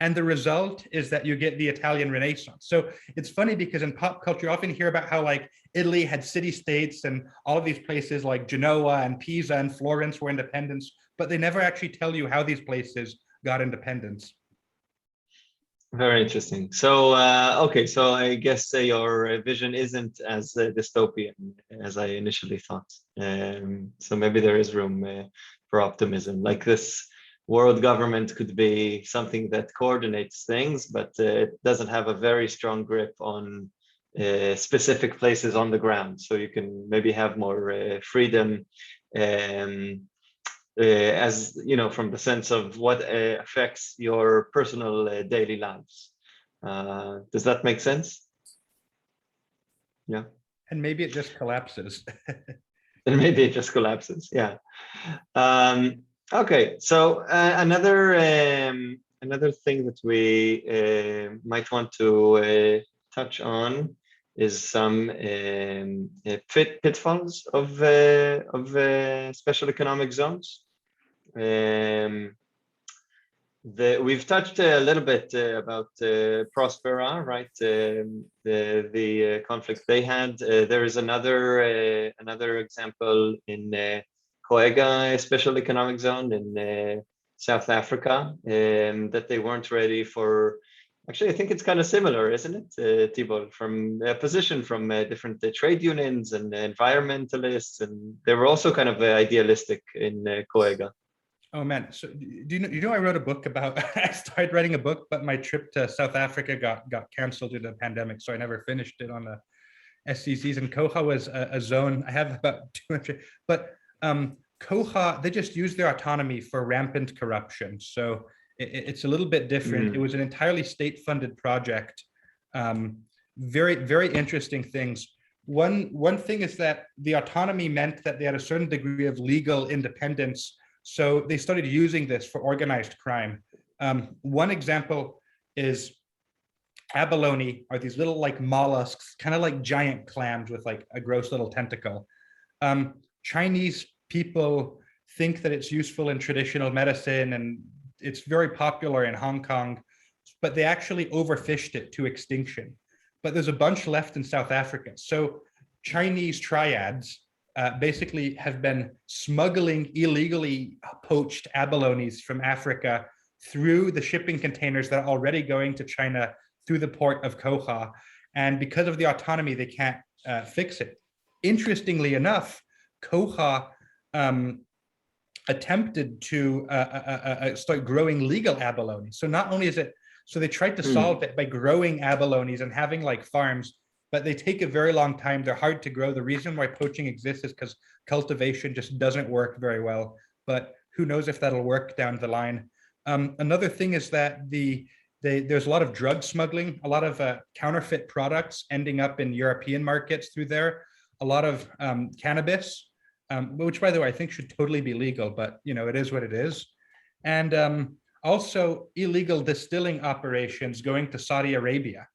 and the result is that you get the Italian Renaissance. So it's funny because in pop culture, you often hear about how like Italy had city-states and all of these places like Genoa and Pisa and Florence were independents, but they never actually tell you how these places got independence. Very interesting. So, okay, so I guess your vision isn't as dystopian as I initially thought. So maybe there is room for optimism. Like this world government could be something that coordinates things, but it doesn't have a very strong grip on specific places on the ground. So you can maybe have more freedom as you know, from the sense of what affects your personal daily lives. Does that make sense? Yeah. And maybe it just collapses. And maybe it just collapses. Yeah. Okay. So another thing that we might want to touch on is some pitfalls of special economic zones. We've touched a little bit about Prospera, right? The conflict they had. There is another example in Coega Special Economic Zone in South Africa, that they weren't ready for. Actually, I think it's kind of similar, isn't it, Thibault, from a position from different trade unions and environmentalists, and they were also kind of idealistic in COEGA. Oh man, so do you know I wrote a book about I started writing a book, but my trip to South Africa got canceled due to the pandemic, so I never finished it on the SCCs. And Koha was a zone. I have about 200, but Koha, they just use their autonomy for rampant corruption. So it's a little bit different. It was an entirely state-funded project. Very, very interesting things. One thing is that the autonomy meant that they had a certain degree of legal independence. So they started using this for organized crime. One example is abalone are these little like mollusks, kind of like giant clams with like a gross little tentacle. Chinese people think that it's useful in traditional medicine and it's very popular in Hong Kong, but they actually overfished it to extinction. But there's a bunch left in South Africa. So Chinese triads basically have been smuggling illegally poached abalones from Africa through the shipping containers that are already going to China through the port of Koha. And because of the autonomy, they can't fix it. Interestingly enough, Koha attempted to start growing legal abalone. So not only is it, so they tried to solve it by growing abalones and having like farms, but they take a very long time. They're hard to grow. The reason why poaching exists is because cultivation just doesn't work very well, but who knows if that'll work down the line. Another thing is that there's a lot of drug smuggling, a lot of counterfeit products ending up in European markets through there, a lot of cannabis, which by the way, I think should totally be legal, but you know, it is what it is. And also illegal distilling operations going to Saudi Arabia,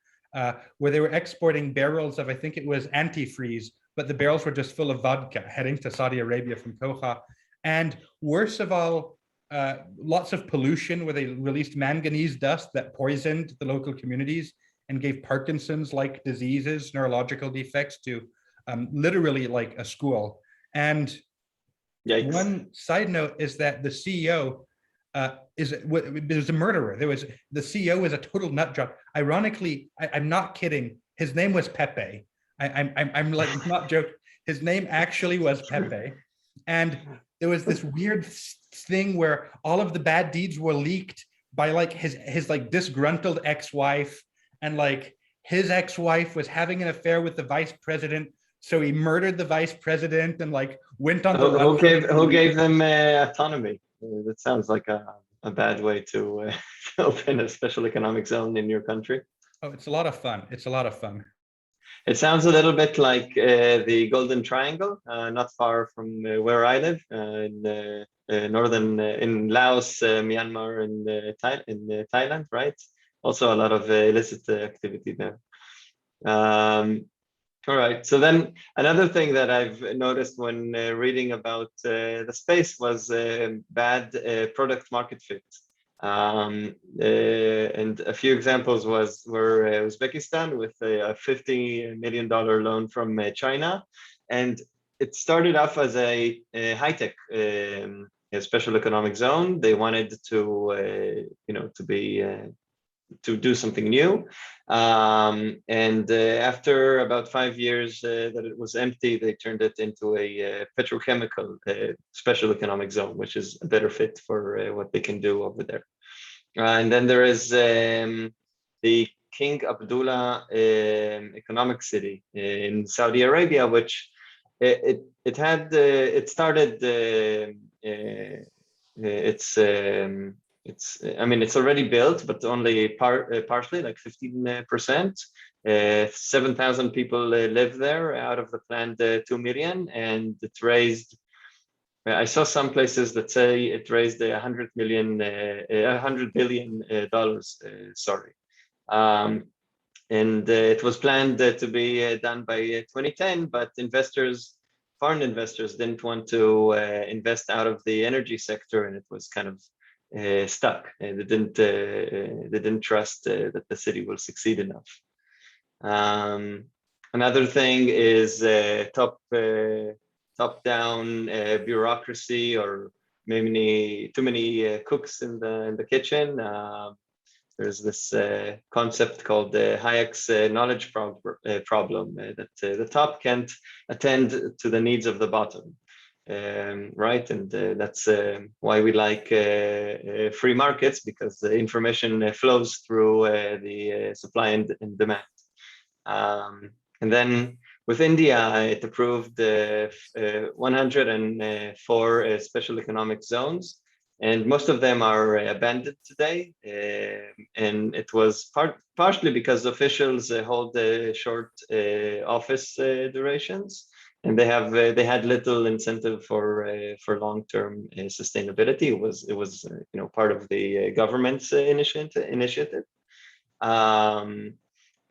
where they were exporting barrels of, I think it was antifreeze, but the barrels were just full of vodka heading to Saudi Arabia from Koha. And worst of all, lots of pollution where they released manganese dust that poisoned the local communities and gave Parkinson's-like diseases, neurological defects to literally like a school. And Yikes. One side note is that the CEO was a murderer. The CEO was a total nut job. Ironically, I'm not kidding. His name was Pepe. I'm like not joking. His name actually was Pepe. And there was this weird thing where all of the bad deeds were leaked by like his like disgruntled ex-wife, and like his ex-wife was having an affair with the vice president, so he murdered the vice president and like went on the who gave them autonomy? That sounds like a bad way to open a special economic zone in your country. Oh, it's a lot of fun. It's a lot of fun. It sounds a little bit like the Golden Triangle, not far from where I live, in northern, in Laos, Myanmar, and in Thailand, right? Also a lot of illicit activity there. All right, so then another thing that I've noticed when reading about the space was bad product market fit. And a few examples were Uzbekistan with a $50 million loan from China, and it started off as a high-tech special economic zone. They wanted to to do something new, and after about 5 years that it was empty, they turned it into a petrochemical special economic zone, which is a better fit for what they can do over there. And then there is the King Abdullah economic city in Saudi Arabia, which it started it's already built, but only partially, like 15%. 7,000 people live there out of the planned 2 million, and it raised. I saw some places that say it raised $100 billion. Sorry, and it was planned to be done by 2010, but foreign investors didn't want to invest out of the energy sector, and it was kind of stuck. They didn't trust that the city will succeed enough. Another thing is top-down bureaucracy or too many cooks in the kitchen. There's this concept called the Hayek's knowledge problem, that the top can't attend to the needs of the bottom, right? And that's why we like free markets, because the information flows through the supply and demand. And then with India, it approved 104 special economic zones, and most of them are abandoned today. And it was partially because officials hold short office durations, and they had little incentive for long-term sustainability. It was part of the government's initiative.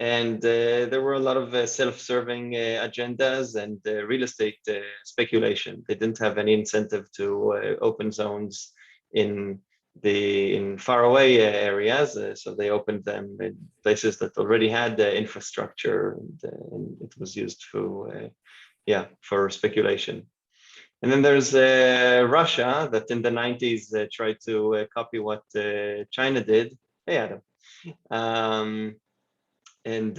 And there were a lot of self-serving agendas and real estate speculation. They didn't have any incentive to open zones in faraway areas, so they opened them in places that already had infrastructure, and it was used for speculation. And then there's Russia, that in the 90s tried to copy what China did. Hey, Adam. And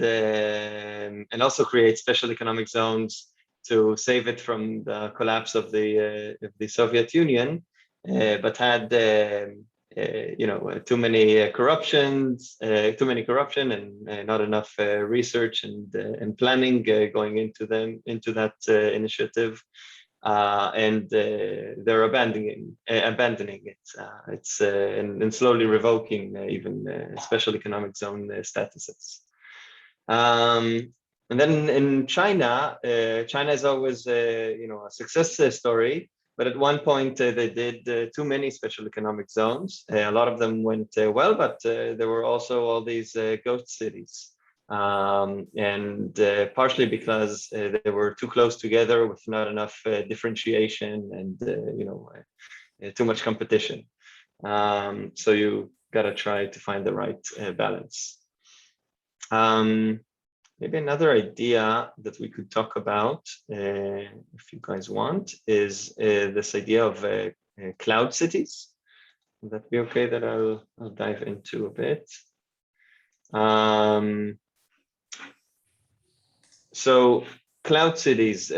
also create special economic zones to save it from the collapse of the Soviet Union, but had too many corruption and not enough research and planning going into that initiative, and they're abandoning it. It's and slowly revoking even special economic zone statuses. And then in China, China is always a success story. But at one point, they did too many special economic zones. A lot of them went well, but there were also all these ghost cities. And partially because they were too close together with not enough differentiation and too much competition. So you gotta try to find the right balance. Maybe another idea that we could talk about, if you guys want, is this idea of cloud cities. Would that be okay that I'll dive into a bit? So cloud cities,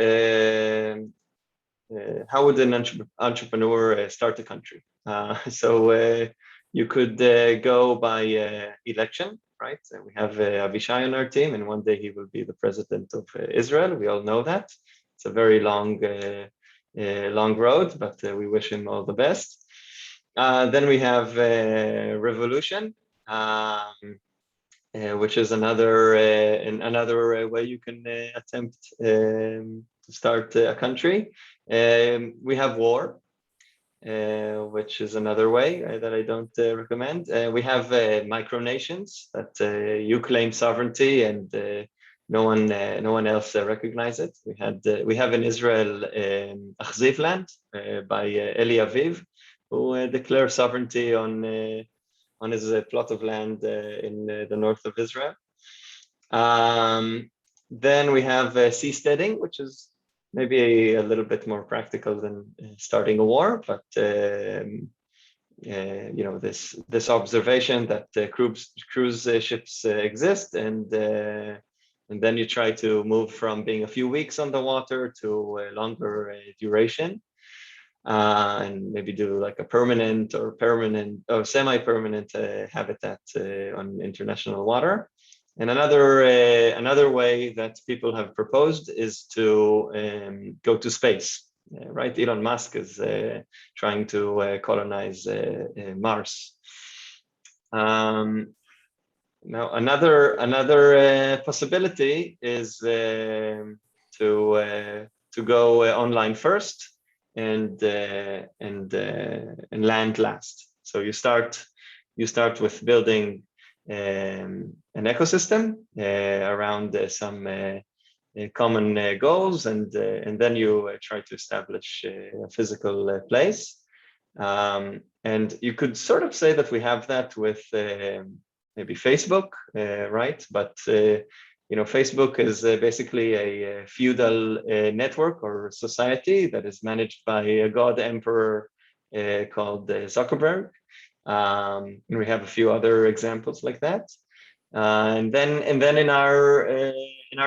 how would an entrepreneur start a country? So you could go by election, right? We have Avishai on our team, and one day he will be the president of Israel. We all know that. It's a very long road, but we wish him all the best. Then we have revolution, which is another way you can attempt to start a country. We have war, which is another way that I don't recommend. We have micronations that you claim sovereignty and no one else recognizes it. We have in Israel Achziv land by Eli Aviv, who declares sovereignty on his plot of land in the north of Israel. Then we have seasteading, which is maybe a little bit more practical than starting a war, but this observation that cruise ships exist, and then you try to move from being a few weeks on the water to a longer duration, and maybe do like a permanent or semi-permanent habitat on international water. And another way that people have proposed is to go to space, right? Elon Musk is trying to colonize Mars. Now, another possibility is to go online first and land last. So you start with building an ecosystem around some common goals, and then you try to establish a physical place. And you could sort of say that we have that with maybe Facebook, right? But Facebook is basically a feudal network or society that is managed by a god emperor called Zuckerberg. And we have a few other examples like that. And then in our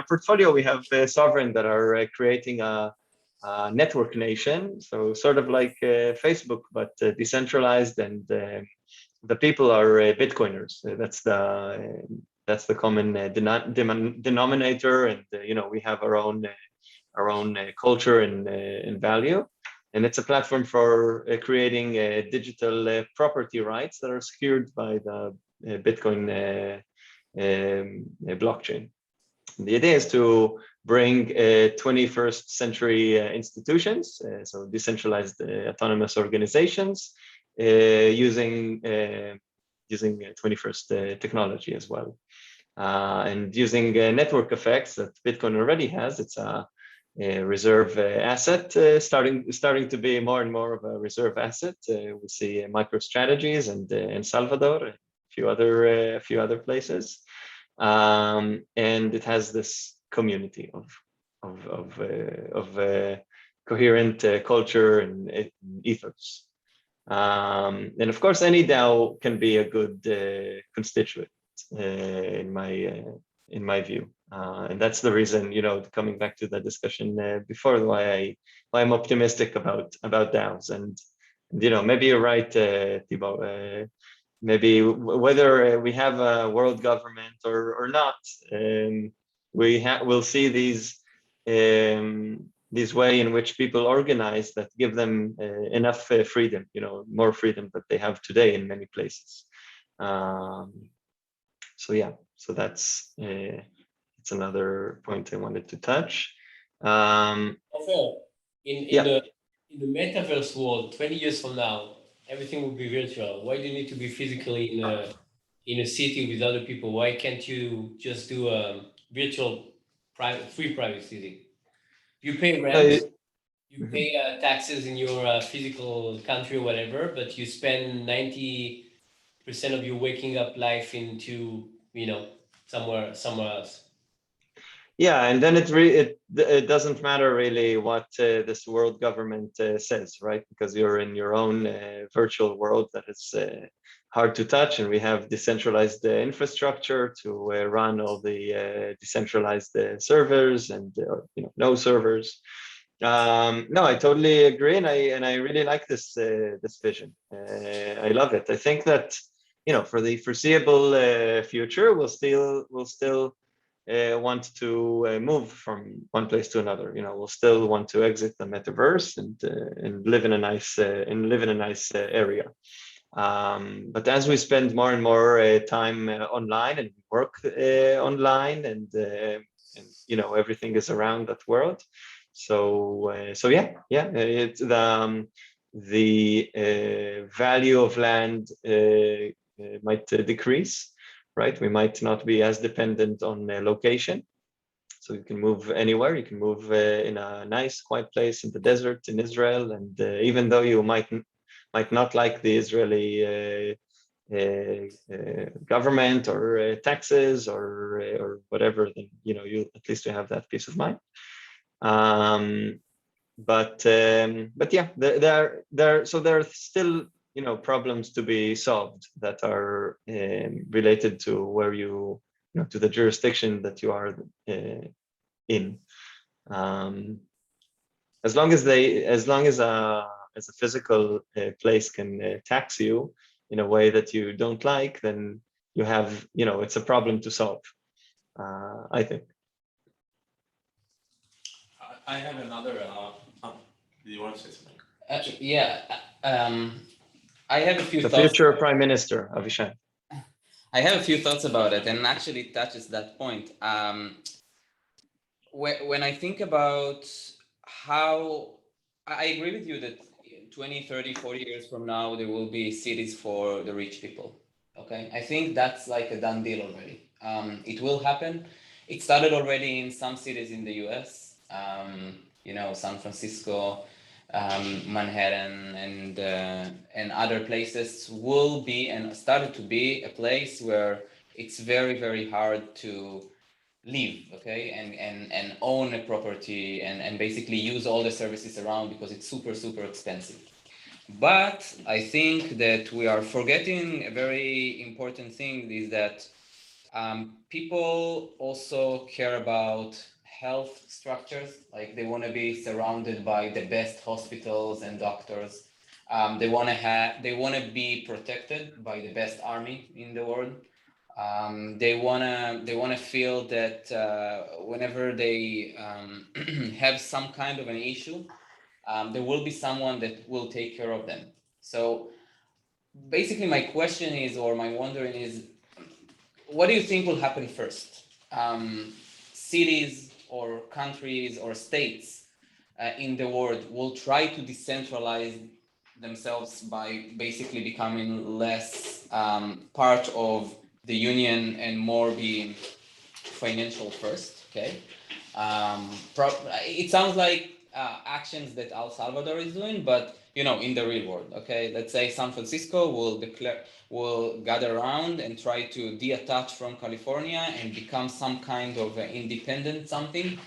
portfolio, we have Sovereign that are creating a network nation. So sort of like Facebook, but decentralized, and the people are Bitcoiners. That's the common denominator, and we have our own culture and value. And it's a platform for creating digital property rights that are secured by the Bitcoin blockchain. And the idea is to bring 21st century institutions, so decentralized autonomous organizations, using 21st technology as well, and using network effects that Bitcoin already has. It's a reserve asset, starting to be more and more of a reserve asset. We see MicroStrategies and in Salvador, a few other places, and it has this community of coherent culture and ethos. And of course, any DAO can be a good constituent in my view. And that's the reason, coming back to the discussion before, why I'm optimistic about DAOs. And maybe you're right, Thibaut. Maybe whether we have a world government or not, we'll see these way in which people organize that give them enough freedom, more freedom that they have today in many places. So that's it's another point I wanted to touch. Ofer, in the metaverse world, 20 years from now, everything will be virtual. Why do you need to be physically in a city with other people? Why can't you just do a virtual free private city? You pay rent, you pay taxes in your physical country or whatever, but you spend 90% of your waking up life into, somewhere else. Yeah, and then it doesn't matter really what this world government says, right? Because you're in your own virtual world that is hard to touch, and we have decentralized infrastructure to run all the decentralized servers and no servers. No, I totally agree, and I really like this vision. I love it. I think that for the foreseeable future, we'll still want to move from one place to another. We'll still want to exit the metaverse and live in a nice area. But as we spend more and more time online and work online, and everything is around that world. So it's the value of land might decrease. Right, we might not be as dependent on location, so you can move anywhere. You can move in a nice, quiet place in the desert in Israel, and even though you might not like the Israeli government or taxes or whatever, then you at least have that peace of mind. But yeah, there are still problems to be solved that are related to where to the jurisdiction that you are in. As long as a physical place can tax you in a way that you don't like, then you have it's a problem to solve. I think. I have another. Do you want to say something? I have a few the thoughts. Future Prime Minister, Avishai. I have a few thoughts about it, and actually it touches that point. When I think about how, I agree with you that 20, 30, 40 years from now, there will be cities for the rich people. Okay, I think that's like a done deal already. It will happen. It started already in some cities in the US, San Francisco, Manhattan, and other places will be and started to be a place where it's very, very hard to live, okay, and own a property and basically use all the services around because it's super, super expensive. But I think that we are forgetting a very important thing is that people also care about health structures, like they want to be surrounded by the best hospitals and doctors. They want to be protected by the best army in the world. They wanna feel that whenever they have some kind of an issue, there will be someone that will take care of them. So basically, my question is, or my wondering is, what do you think will happen first? Cities or countries or states in the world will try to decentralize themselves by basically becoming less part of the union and more being financial first, okay? It sounds like actions that El Salvador is doing, but in the real world, okay? Let's say San Francisco will gather around and try to detach from California and become some kind of independent something.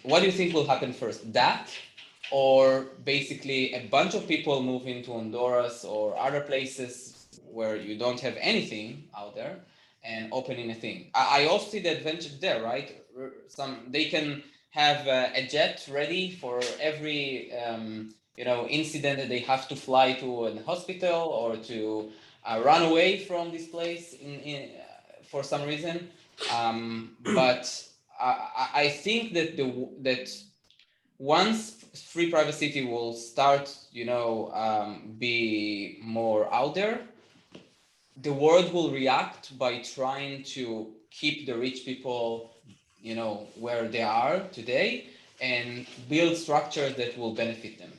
What do you think will happen first? That, or basically a bunch of people move into Honduras or other places where you don't have anything out there and opening a thing? I also see the advantage there, right? They can have a jet ready for every incident that they have to fly to a hospital or to run away from this place for some reason. But I think that that once free private city will start, be more out there, the world will react by trying to keep the rich people, where they are today and build structures that will benefit them.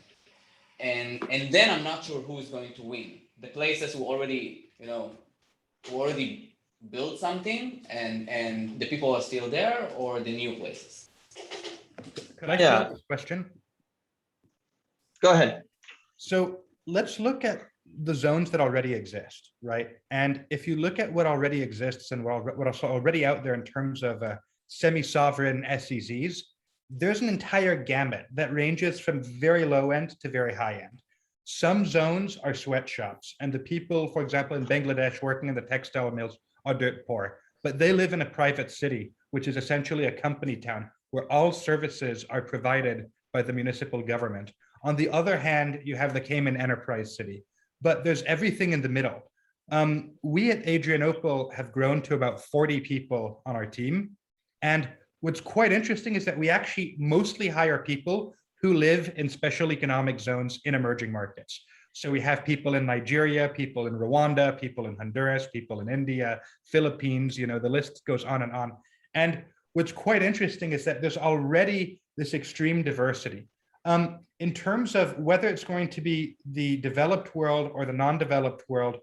And then I'm not sure who is going to win. The places who already built something and the people are still there, or the new places. Could I Yeah. ask a question? Go ahead. So let's look at the zones that already exist, right? And if you look at what already exists and what's already out there in terms of semi-sovereign SEZs, there's an entire gamut that ranges from very low end to very high end. Some zones are sweatshops, and the people, for example, in Bangladesh working in the textile mills are dirt poor, but they live in a private city, which is essentially a company town where all services are provided by the municipal government. On the other hand, you have the Cayman Enterprise City, but there's everything in the middle. We at Adrianople have grown to about 40 people on our team. And what's quite interesting is that we actually mostly hire people who live in special economic zones in emerging markets. So we have people in Nigeria, people in Rwanda, people in Honduras, people in India, Philippines, the list goes on and on. And what's quite interesting is that there's already this extreme diversity. In terms of whether it's going to be the developed world or the non-developed world,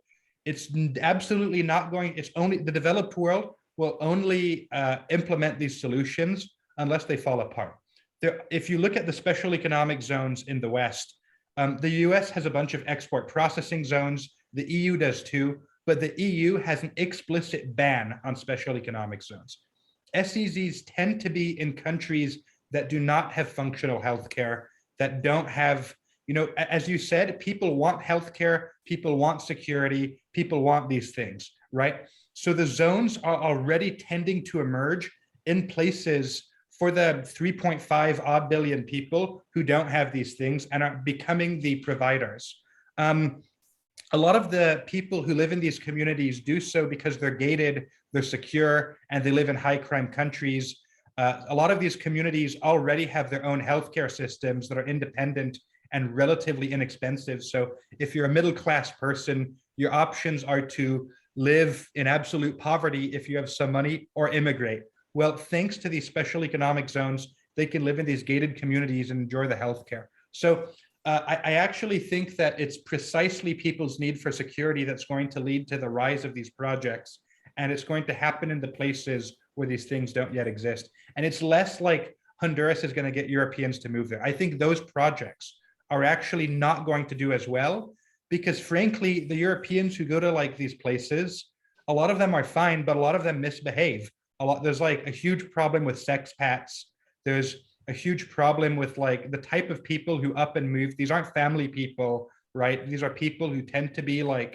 it's absolutely not going, it's only the developed world will only implement these solutions unless they fall apart. If you look at the special economic zones in the West, the US has a bunch of export processing zones, the EU does too, but the EU has an explicit ban on special economic zones. SEZs tend to be in countries that do not have functional healthcare, that don't have, as you said, people want healthcare, people want security, people want these things, right? So the zones are already tending to emerge in places for the 3.5 odd billion people who don't have these things and are becoming the providers. A lot of the people who live in these communities do so because they're gated, they're secure, and they live in high crime countries. A lot of these communities already have their own healthcare systems that are independent and relatively inexpensive. So if you're a middle-class person, your options are to live in absolute poverty if you have some money, or immigrate. Well, thanks to these special economic zones, they can live in these gated communities and enjoy the healthcare. So I actually think that it's precisely people's need for security that's going to lead to the rise of these projects. And it's going to happen in the places where these things don't yet exist. And it's less like Honduras is going to get Europeans to move there. I think those projects are actually not going to do as well, because frankly, the Europeans who go to like these places, a lot of them are fine, but a lot of them misbehave. There's like a huge problem with sexpats. There's a huge problem with like the type of people who up and move. These aren't family people right? These are people who tend to be like,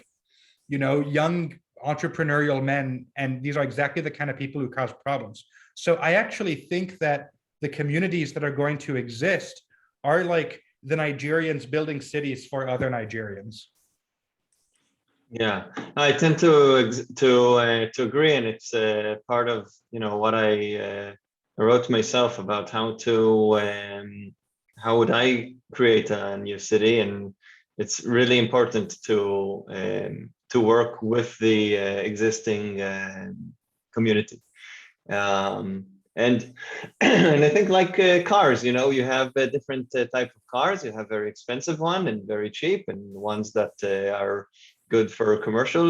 young entrepreneurial men, and these are exactly the kind of people who cause problems. So I actually think that the communities that are going to exist are like the Nigerians building cities for other Nigerians. Yeah, I tend to agree, and it's part of what I wrote myself about how would I create a new city, and it's really important to work with the existing community. And and I think like cars, you have a different type of cars. You have very expensive one and very cheap, and ones that are good for commercial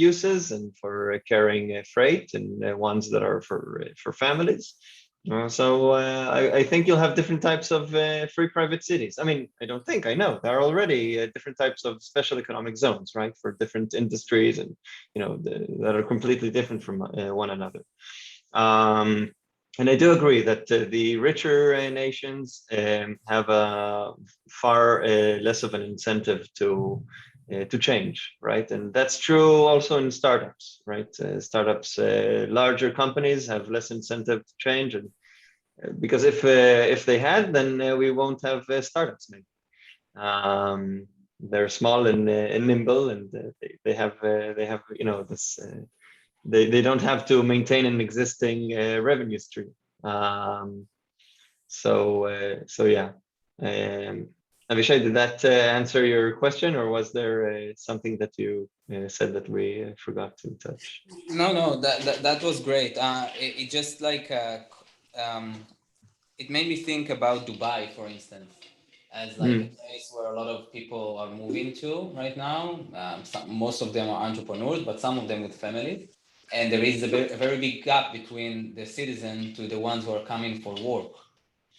uses and for carrying freight, and ones that are for families. So I think you'll have different types of free private cities. I mean, I don't think, I know there are already different types of special economic zones, right, for different industries, and that are completely different from one another. And I do agree that the richer nations have a far less of an incentive to change, right? And that's true also in startups, right? Startups, larger companies have less incentive to change, and because if they had, then we won't have startups maybe. They're small and nimble, and they have this. They don't have to maintain an existing revenue stream. So yeah. Avishai, did that answer your question, or was there something that you said that we forgot to touch? No, that was great. It just like it made me think about Dubai, for instance, as like a place where a lot of people are moving to right now. Most of them are entrepreneurs, but some of them with families. And there is a very big gap between the citizen to the ones who are coming for work.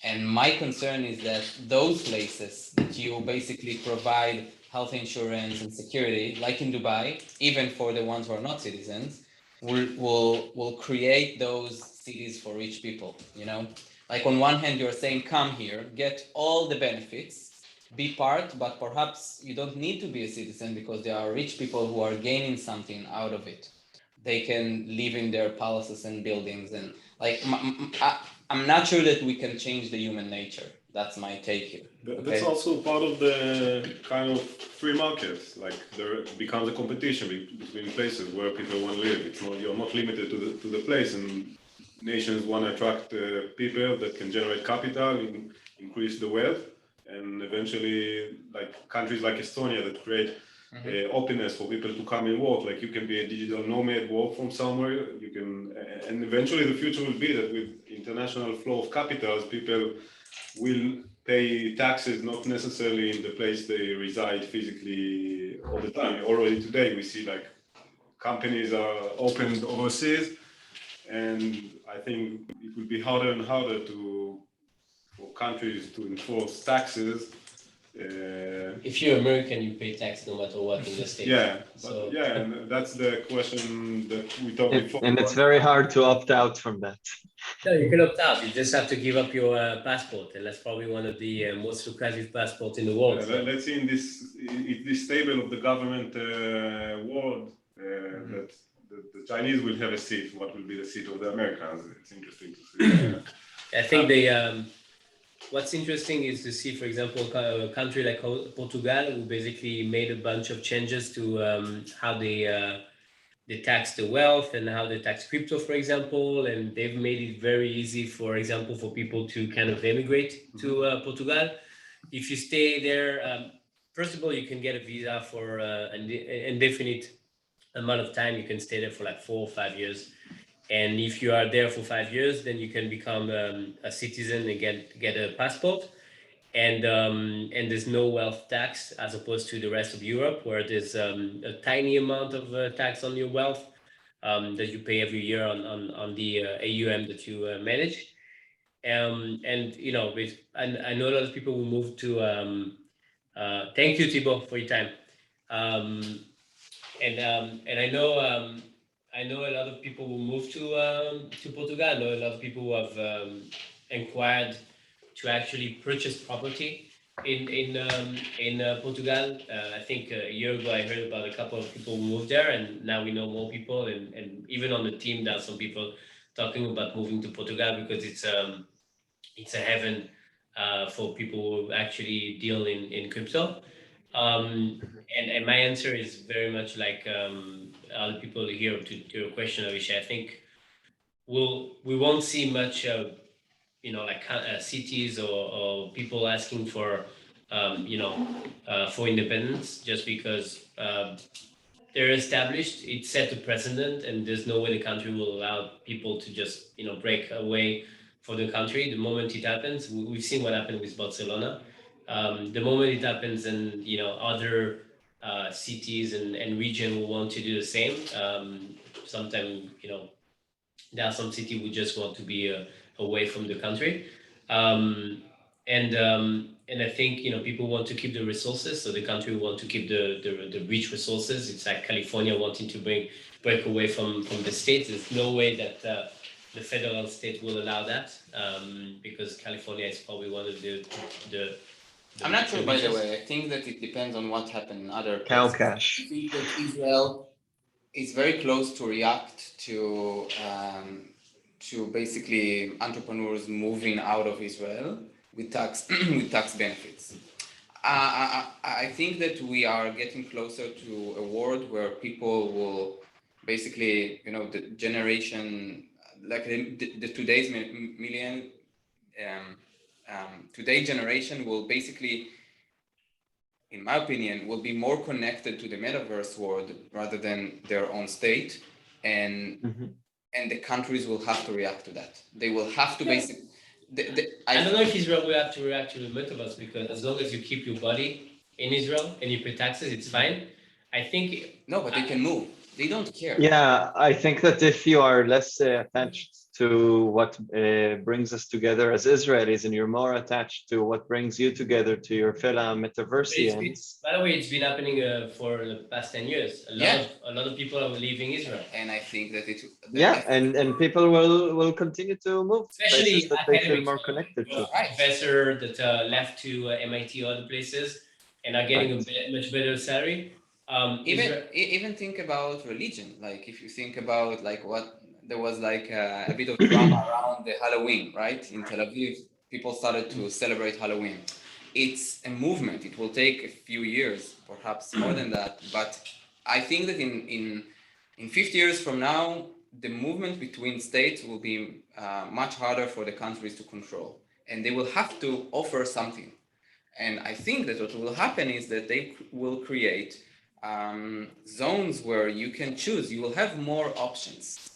And my concern is that those places that you basically provide health insurance and security, like in Dubai, even for the ones who are not citizens, will create those cities for rich people, Like on one hand, you're saying, come here, get all the benefits, be part, but perhaps you don't need to be a citizen because there are rich people who are gaining something out of it. They can live in their palaces and buildings, and like I'm not sure that we can change the human nature. That's my take here. That's also part of the kind of free market. Like there becomes a competition between places where people want to live. You're not limited to the place, and nations want to attract people that can generate capital, increase the wealth, and eventually, like countries like Estonia that create openness for people to come and work. Like you can be a digital nomad, work from somewhere. You can, and eventually the future will be that with international flow of capitals, people will pay taxes not necessarily in the place they reside physically all the time. Already today we see like companies are opened overseas, and I think it will be harder and harder for countries to enforce taxes. If you're American, you pay tax no matter what in the States. Yeah, So and that's the question that we talked before. And it's very hard to opt out from that. no, you can opt out. You just have to give up your passport, and that's probably one of the most lucrative passports in the world. Let's see in this table of the government world that the Chinese will have a seat. What will be the seat of the Americans? It's interesting to see. I think what's interesting is to see, for example, a country like Portugal, who basically made a bunch of changes to how they tax the wealth and how they tax crypto, for example, and they've made it very easy, for example, for people to kind of emigrate to Portugal. If you stay there, first of all, you can get a visa for an indefinite amount of time. You can stay there for like 4 or 5 years. And if you are there for 5 years, then you can become a citizen and get a passport. And there's no wealth tax as opposed to the rest of Europe, where there's a tiny amount of tax on your wealth that you pay every year on the AUM that you manage. And I know a lot of people will move to. Thank you, Thibaut, for your time. And I know a lot of people will move to Portugal. I know a lot of people who have inquired to actually purchase property in Portugal, I think a year ago I heard about a couple of people who moved there, and now we know more people, and even on the team there are some people talking about moving to Portugal because it's a heaven for people who actually deal in crypto. And my answer is very much like other people here to your question, Avishay. I think we won't see much like cities or people asking for for independence just because they're established. It set a precedent, and there's no way the country will allow people to just break away for the country. The moment it happens, we've seen what happened with Barcelona. The moment it happens, and other cities and region will want to do the same. Sometimes there are some cities who just want to be away from the country. And I think people want to keep the resources, so the country want to keep the rich resources. It's like California wanting to break away from the states. There's no way that the federal state will allow that because California is probably one of the I'm not sure, by the richest. way. I think that it depends on what happened in other Cow places. cash. I think that Israel is very close to react to basically entrepreneurs moving out of Israel with tax with tax benefits. I think that we are getting closer to a world where people will basically, the generation, like the today's million, today's generation will basically, in my opinion, will be more connected to the metaverse world rather than their own state, and the countries will have to react to that. They will have to basically. I don't know if Israel will have to react to the metaverse because as long as you keep your body in Israel and you pay taxes, it's fine. I think No, but they can move. They don't care. Yeah, I think that if you are less attached to what brings us together as Israelis, and you're more attached to what brings you together to your fellow metaversians. By the way, it's been happening for the past 10 years. A lot of people are leaving Israel. And I think that And people will continue to move to Especially places that they feel academics. more connected to. Professor that left to MIT or other places and are getting a much better salary. Even think about religion. Like if you think about like what there was like a bit of drama around the Halloween, right? In Tel Aviv, people started to celebrate Halloween. It's a movement. It will take a few years, perhaps more than that. But I think that in 50 years from now, the movement between states will be much harder for the countries to control, and they will have to offer something. And I think that what will happen is that they will create zones where you can choose. You will have more options.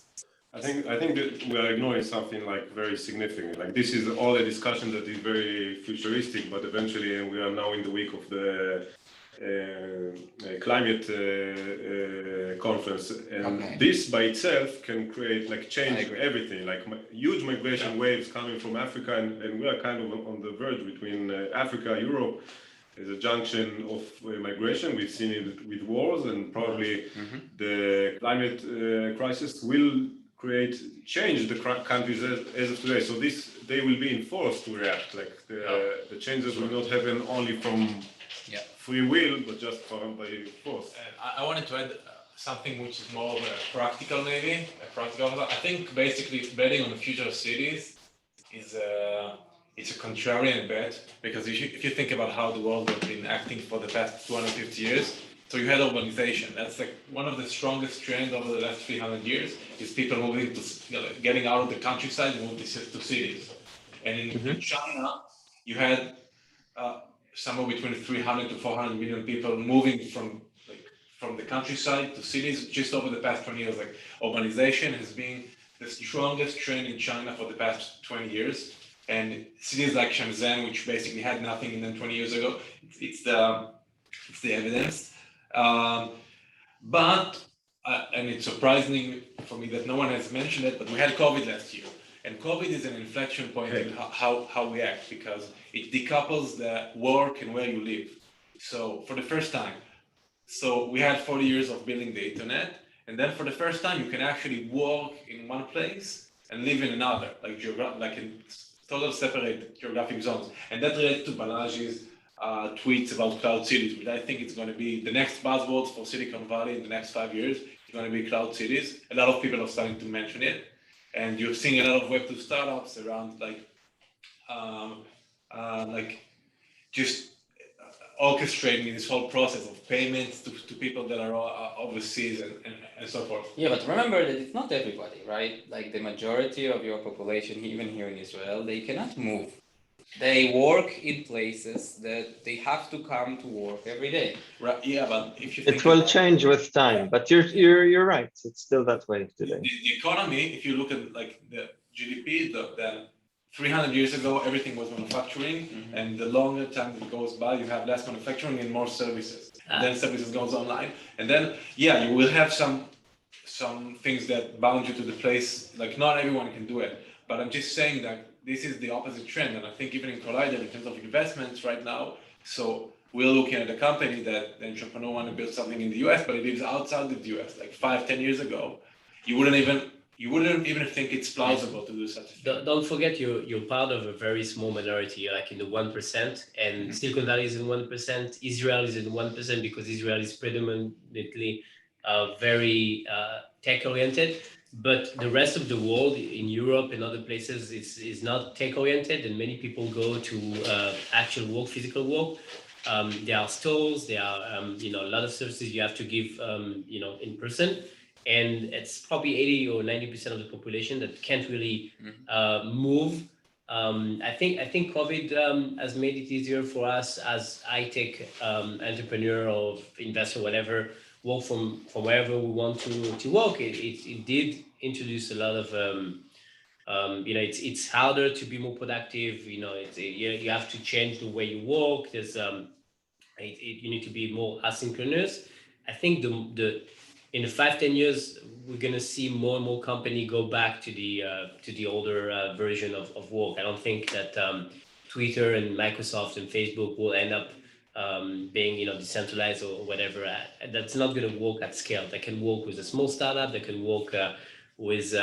I think that we are ignoring something like very significant. Like this is all a discussion that is very futuristic, but eventually, and we are now in the week of the climate conference, and this by itself can create like change everything, like huge migration waves coming from Africa, and we are kind of on the verge between Africa, Europe. As a junction of migration. We've seen it with wars, and probably the climate crisis will change the countries as of today. So they will be enforced to react. Like the changes will not happen only from free will, but just by force. I wanted to add something which is more of a practical, maybe. I think basically betting on the future of cities is it's a contrarian bet, because if you think about how the world has been acting for the past 250 years, so you had urbanization. That's like one of the strongest trends over the last 300 years is people moving to, getting out of the countryside and moving to cities. And in China, you had somewhere between 300 to 400 million people moving from the countryside to cities just over the past 20 years. Like urbanization has been the strongest trend in China for the past 20 years. And cities like Shenzhen, which basically had nothing in them 20 years ago, it's the evidence. But and it's surprising for me that no one has mentioned it, but we had COVID last year. And COVID is an inflection point in how we act, because it decouples the work and where you live. So for the first time, so we had 40 years of building the internet, and then for the first time, you can actually work in one place and live in another, like in total separate geographic zones. And that relates to Balaji's tweets about cloud cities, but I think it's going to be the next buzzwords for Silicon Valley in the next 5 years. It's going to be cloud cities. A lot of people are starting to mention it, and you're seeing a lot of Web2 startups around just orchestrating this whole process of payments to people that are overseas and so forth. Yeah, but remember that it's not everybody, right? Like the majority of your population, even here in Israel, they cannot move. They work in places that they have to come to work every day. Right? Yeah, but if you It think will about change with time, but you're right. It's still that way today. the economy, if you look at like the GDP, then 300 years ago, everything was manufacturing, and the longer time that goes by, you have less manufacturing and more services. And then services goes online, and then you will have some things that bound you to the place. Like not everyone can do it, but I'm just saying that this is the opposite trend, and I think even in Collider, in terms of investments right now, so we're looking at a company that the entrepreneur want to build something in the US, but it lives outside of the US. Like 5-10 years ago, you wouldn't even think it's plausible to do such a thing. Don't forget you're part of a very small minority, like in the 1%, and Silicon Valley is in 1%. Israel is in 1% because Israel is predominantly very tech-oriented. But the rest of the world, in Europe and other places, is not tech-oriented, and many people go to actual work, physical work. There are stores, there are a lot of services you have to give in person. And it's probably 80 or 90% of the population that can't really move. I think COVID has made it easier for us as high-tech entrepreneur or investor, whatever, work from wherever we want to work. It did introduce a lot of it's harder to be more productive. You have to change the way you work. There's you need to be more asynchronous. I think in the 5-10 years, we're gonna see more and more company go back to the older version of work. I don't think that Twitter and Microsoft and Facebook will end up being decentralized or whatever. That's not gonna work at scale. They can work with a small startup. They can work with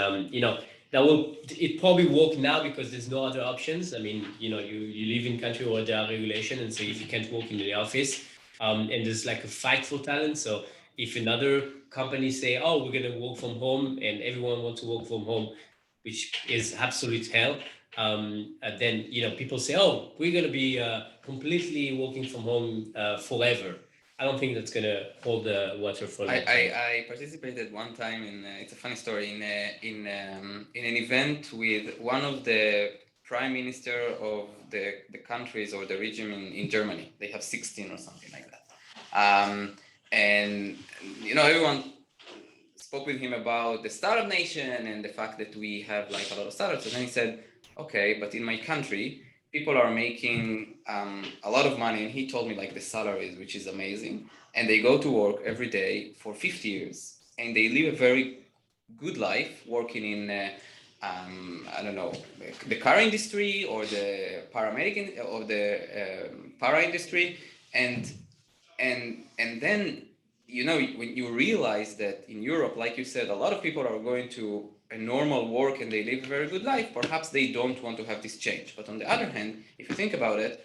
it probably work now because there's no other options. I mean, you live in a country where there are regulations, and so if you can't work in the office, and there's like a fight for talent. So if another company say, oh, we're gonna work from home, and everyone wants to work from home, which is absolute hell, then people say, oh, we're gonna be completely working from home forever. I don't think that's gonna hold the water for long. I participated one time in it's a funny story in an event with one of the prime minister of the countries or the region in Germany. They have 16 or something like that. And everyone spoke with him about the startup nation and the fact that we have like a lot of startups. And then he said, okay, but in my country, people are making a lot of money. And he told me like the salaries, which is amazing. And they go to work every day for 50 years. And they live a very good life working in, I don't know, the car industry or the paramedic or the para industry. And then, when you realize that in Europe, like you said, a lot of people are going to a normal work and they live a very good life, perhaps they don't want to have this change. But on the other hand, if you think about it,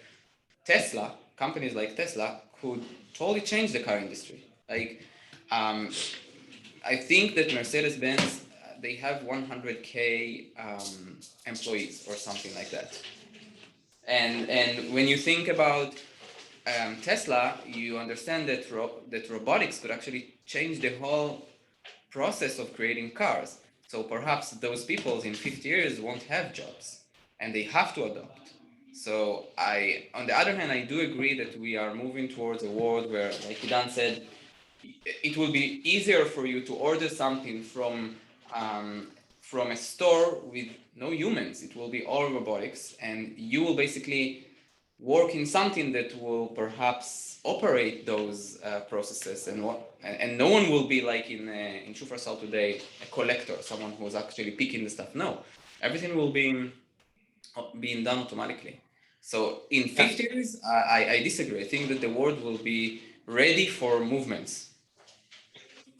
companies like Tesla could totally change the car industry. Like, I think that Mercedes-Benz, they have 100K employees or something like that. And when you think about Tesla, you understand that robotics could actually change the whole process of creating cars. So perhaps those people in 50 years won't have jobs and they have to adopt. So on the other hand, I do agree that we are moving towards a world where, like Idan said, it will be easier for you to order something from a store with no humans. It will be all robotics, and you will basically work in something that will perhaps operate those processes, and no one will be like in Shufersal today, a collector, someone who's actually picking the stuff. No, everything will be being done automatically. So in 50 years, I disagree. I think that the world will be ready for movements.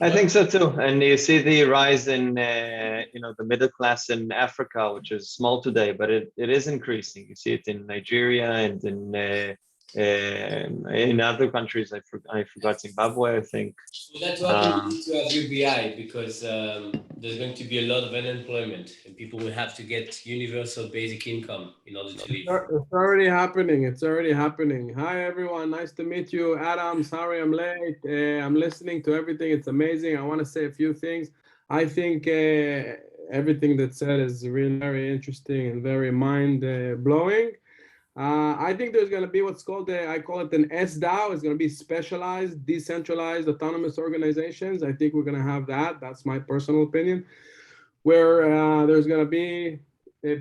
I think so too. And you see the rise in the middle class in Africa, which is small today, but it is increasing. You see it in Nigeria and in In other countries, I forgot Zimbabwe, I think. So that's what we need to have UBI, because there's going to be a lot of unemployment and people will have to get universal basic income in order to live. It's already happening. It's already happening. Hi, everyone. Nice to meet you. Adam, sorry I'm late. I'm listening to everything. It's amazing. I want to say a few things. I think everything that's said is really very interesting and very mind-blowing. I think there's going to be what's called, I call it an SDAO. It's going to be specialized, decentralized, autonomous organizations. I think we're going to have that. That's my personal opinion, where there's going to be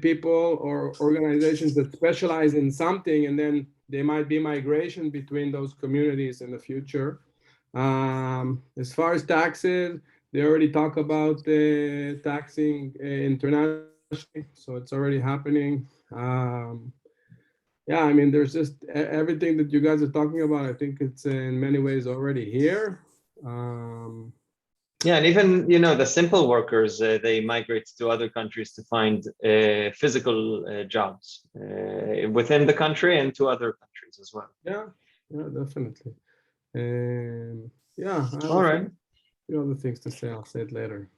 people or organizations that specialize in something, and then there might be migration between those communities in the future. As far as taxes, they already talk about taxing internationally, so it's already happening. Yeah, I mean, there's just everything that you guys are talking about. I think it's in many ways already here. Yeah, and even the simple workers, they migrate to other countries to find physical jobs within the country and to other countries as well. Yeah, definitely. Yeah. All right. A few other things to say. I'll say it later.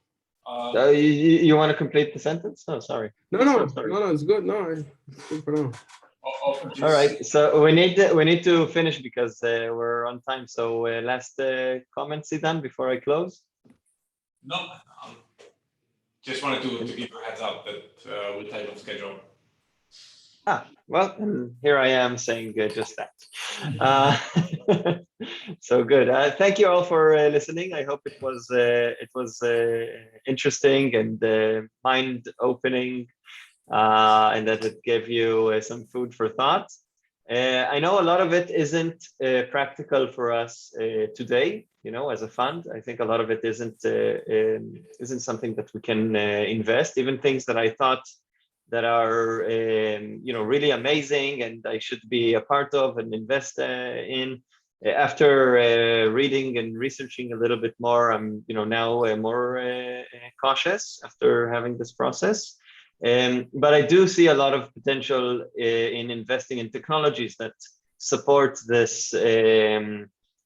You want to complete the sentence? Oh, sorry. No, sorry. no, it's good. No, it's good for now. All right, so we need to finish because we're on time. So last comments, Sidan, before I close. No, just wanted to give you a heads up that we're tight on schedule. Well, here I am saying just that. So good. Thank you all for listening. I hope it was interesting and mind-opening, and that it gave you some food for thought. I know a lot of it isn't practical for us today, as a fund. I think a lot of it isn't something that we can invest. Even things that I thought that are really amazing and I should be a part of and invest in. After reading and researching a little bit more, I'm now more cautious after having this process. But I do see a lot of potential in investing in technologies that support this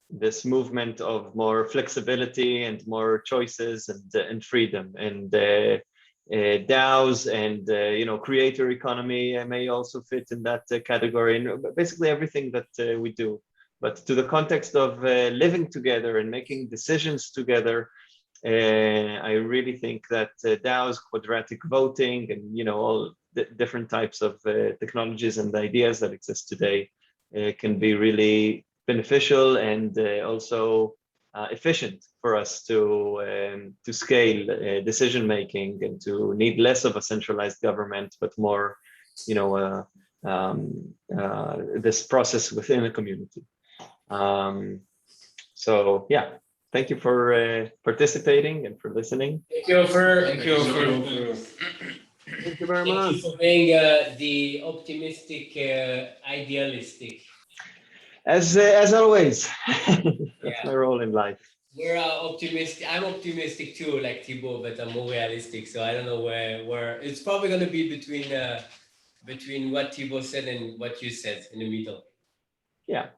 this movement of more flexibility and more choices and freedom. And DAOs and creator economy may also fit in that category, and basically everything that we do. But to the context of living together and making decisions together, I really think that DAOs, quadratic voting, and all the different types of technologies and ideas that exist today can be really beneficial and also efficient for us to scale decision making and to need less of a centralized government, but more, this process within a community. So yeah. Thank you for participating and for listening. Thank you, Ofer. Thank you, Ofer. Thank you very much. Thank you for being the optimistic, idealistic. As always, that's my role in life. We're optimistic. I'm optimistic too, like Thibaut, but I'm more realistic. So I don't know where it's probably going to be between what Thibaut said and what you said, in the middle. Yeah.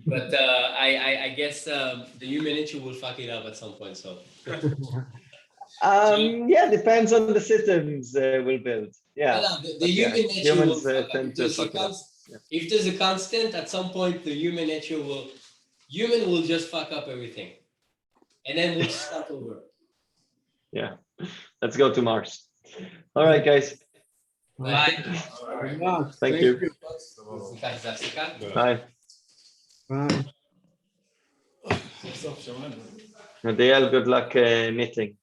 But I guess the human nature will fuck it up at some point. So yeah, depends on the systems we'll build. Yeah, the human nature humans will tend to fuck it up. If there's a constant, at some point the human nature will just fuck up everything, and then we'll start over. Yeah, let's go to Mars. All right, guys. Bye. Thank you. Bye. Bye. Nadiel, good luck knitting.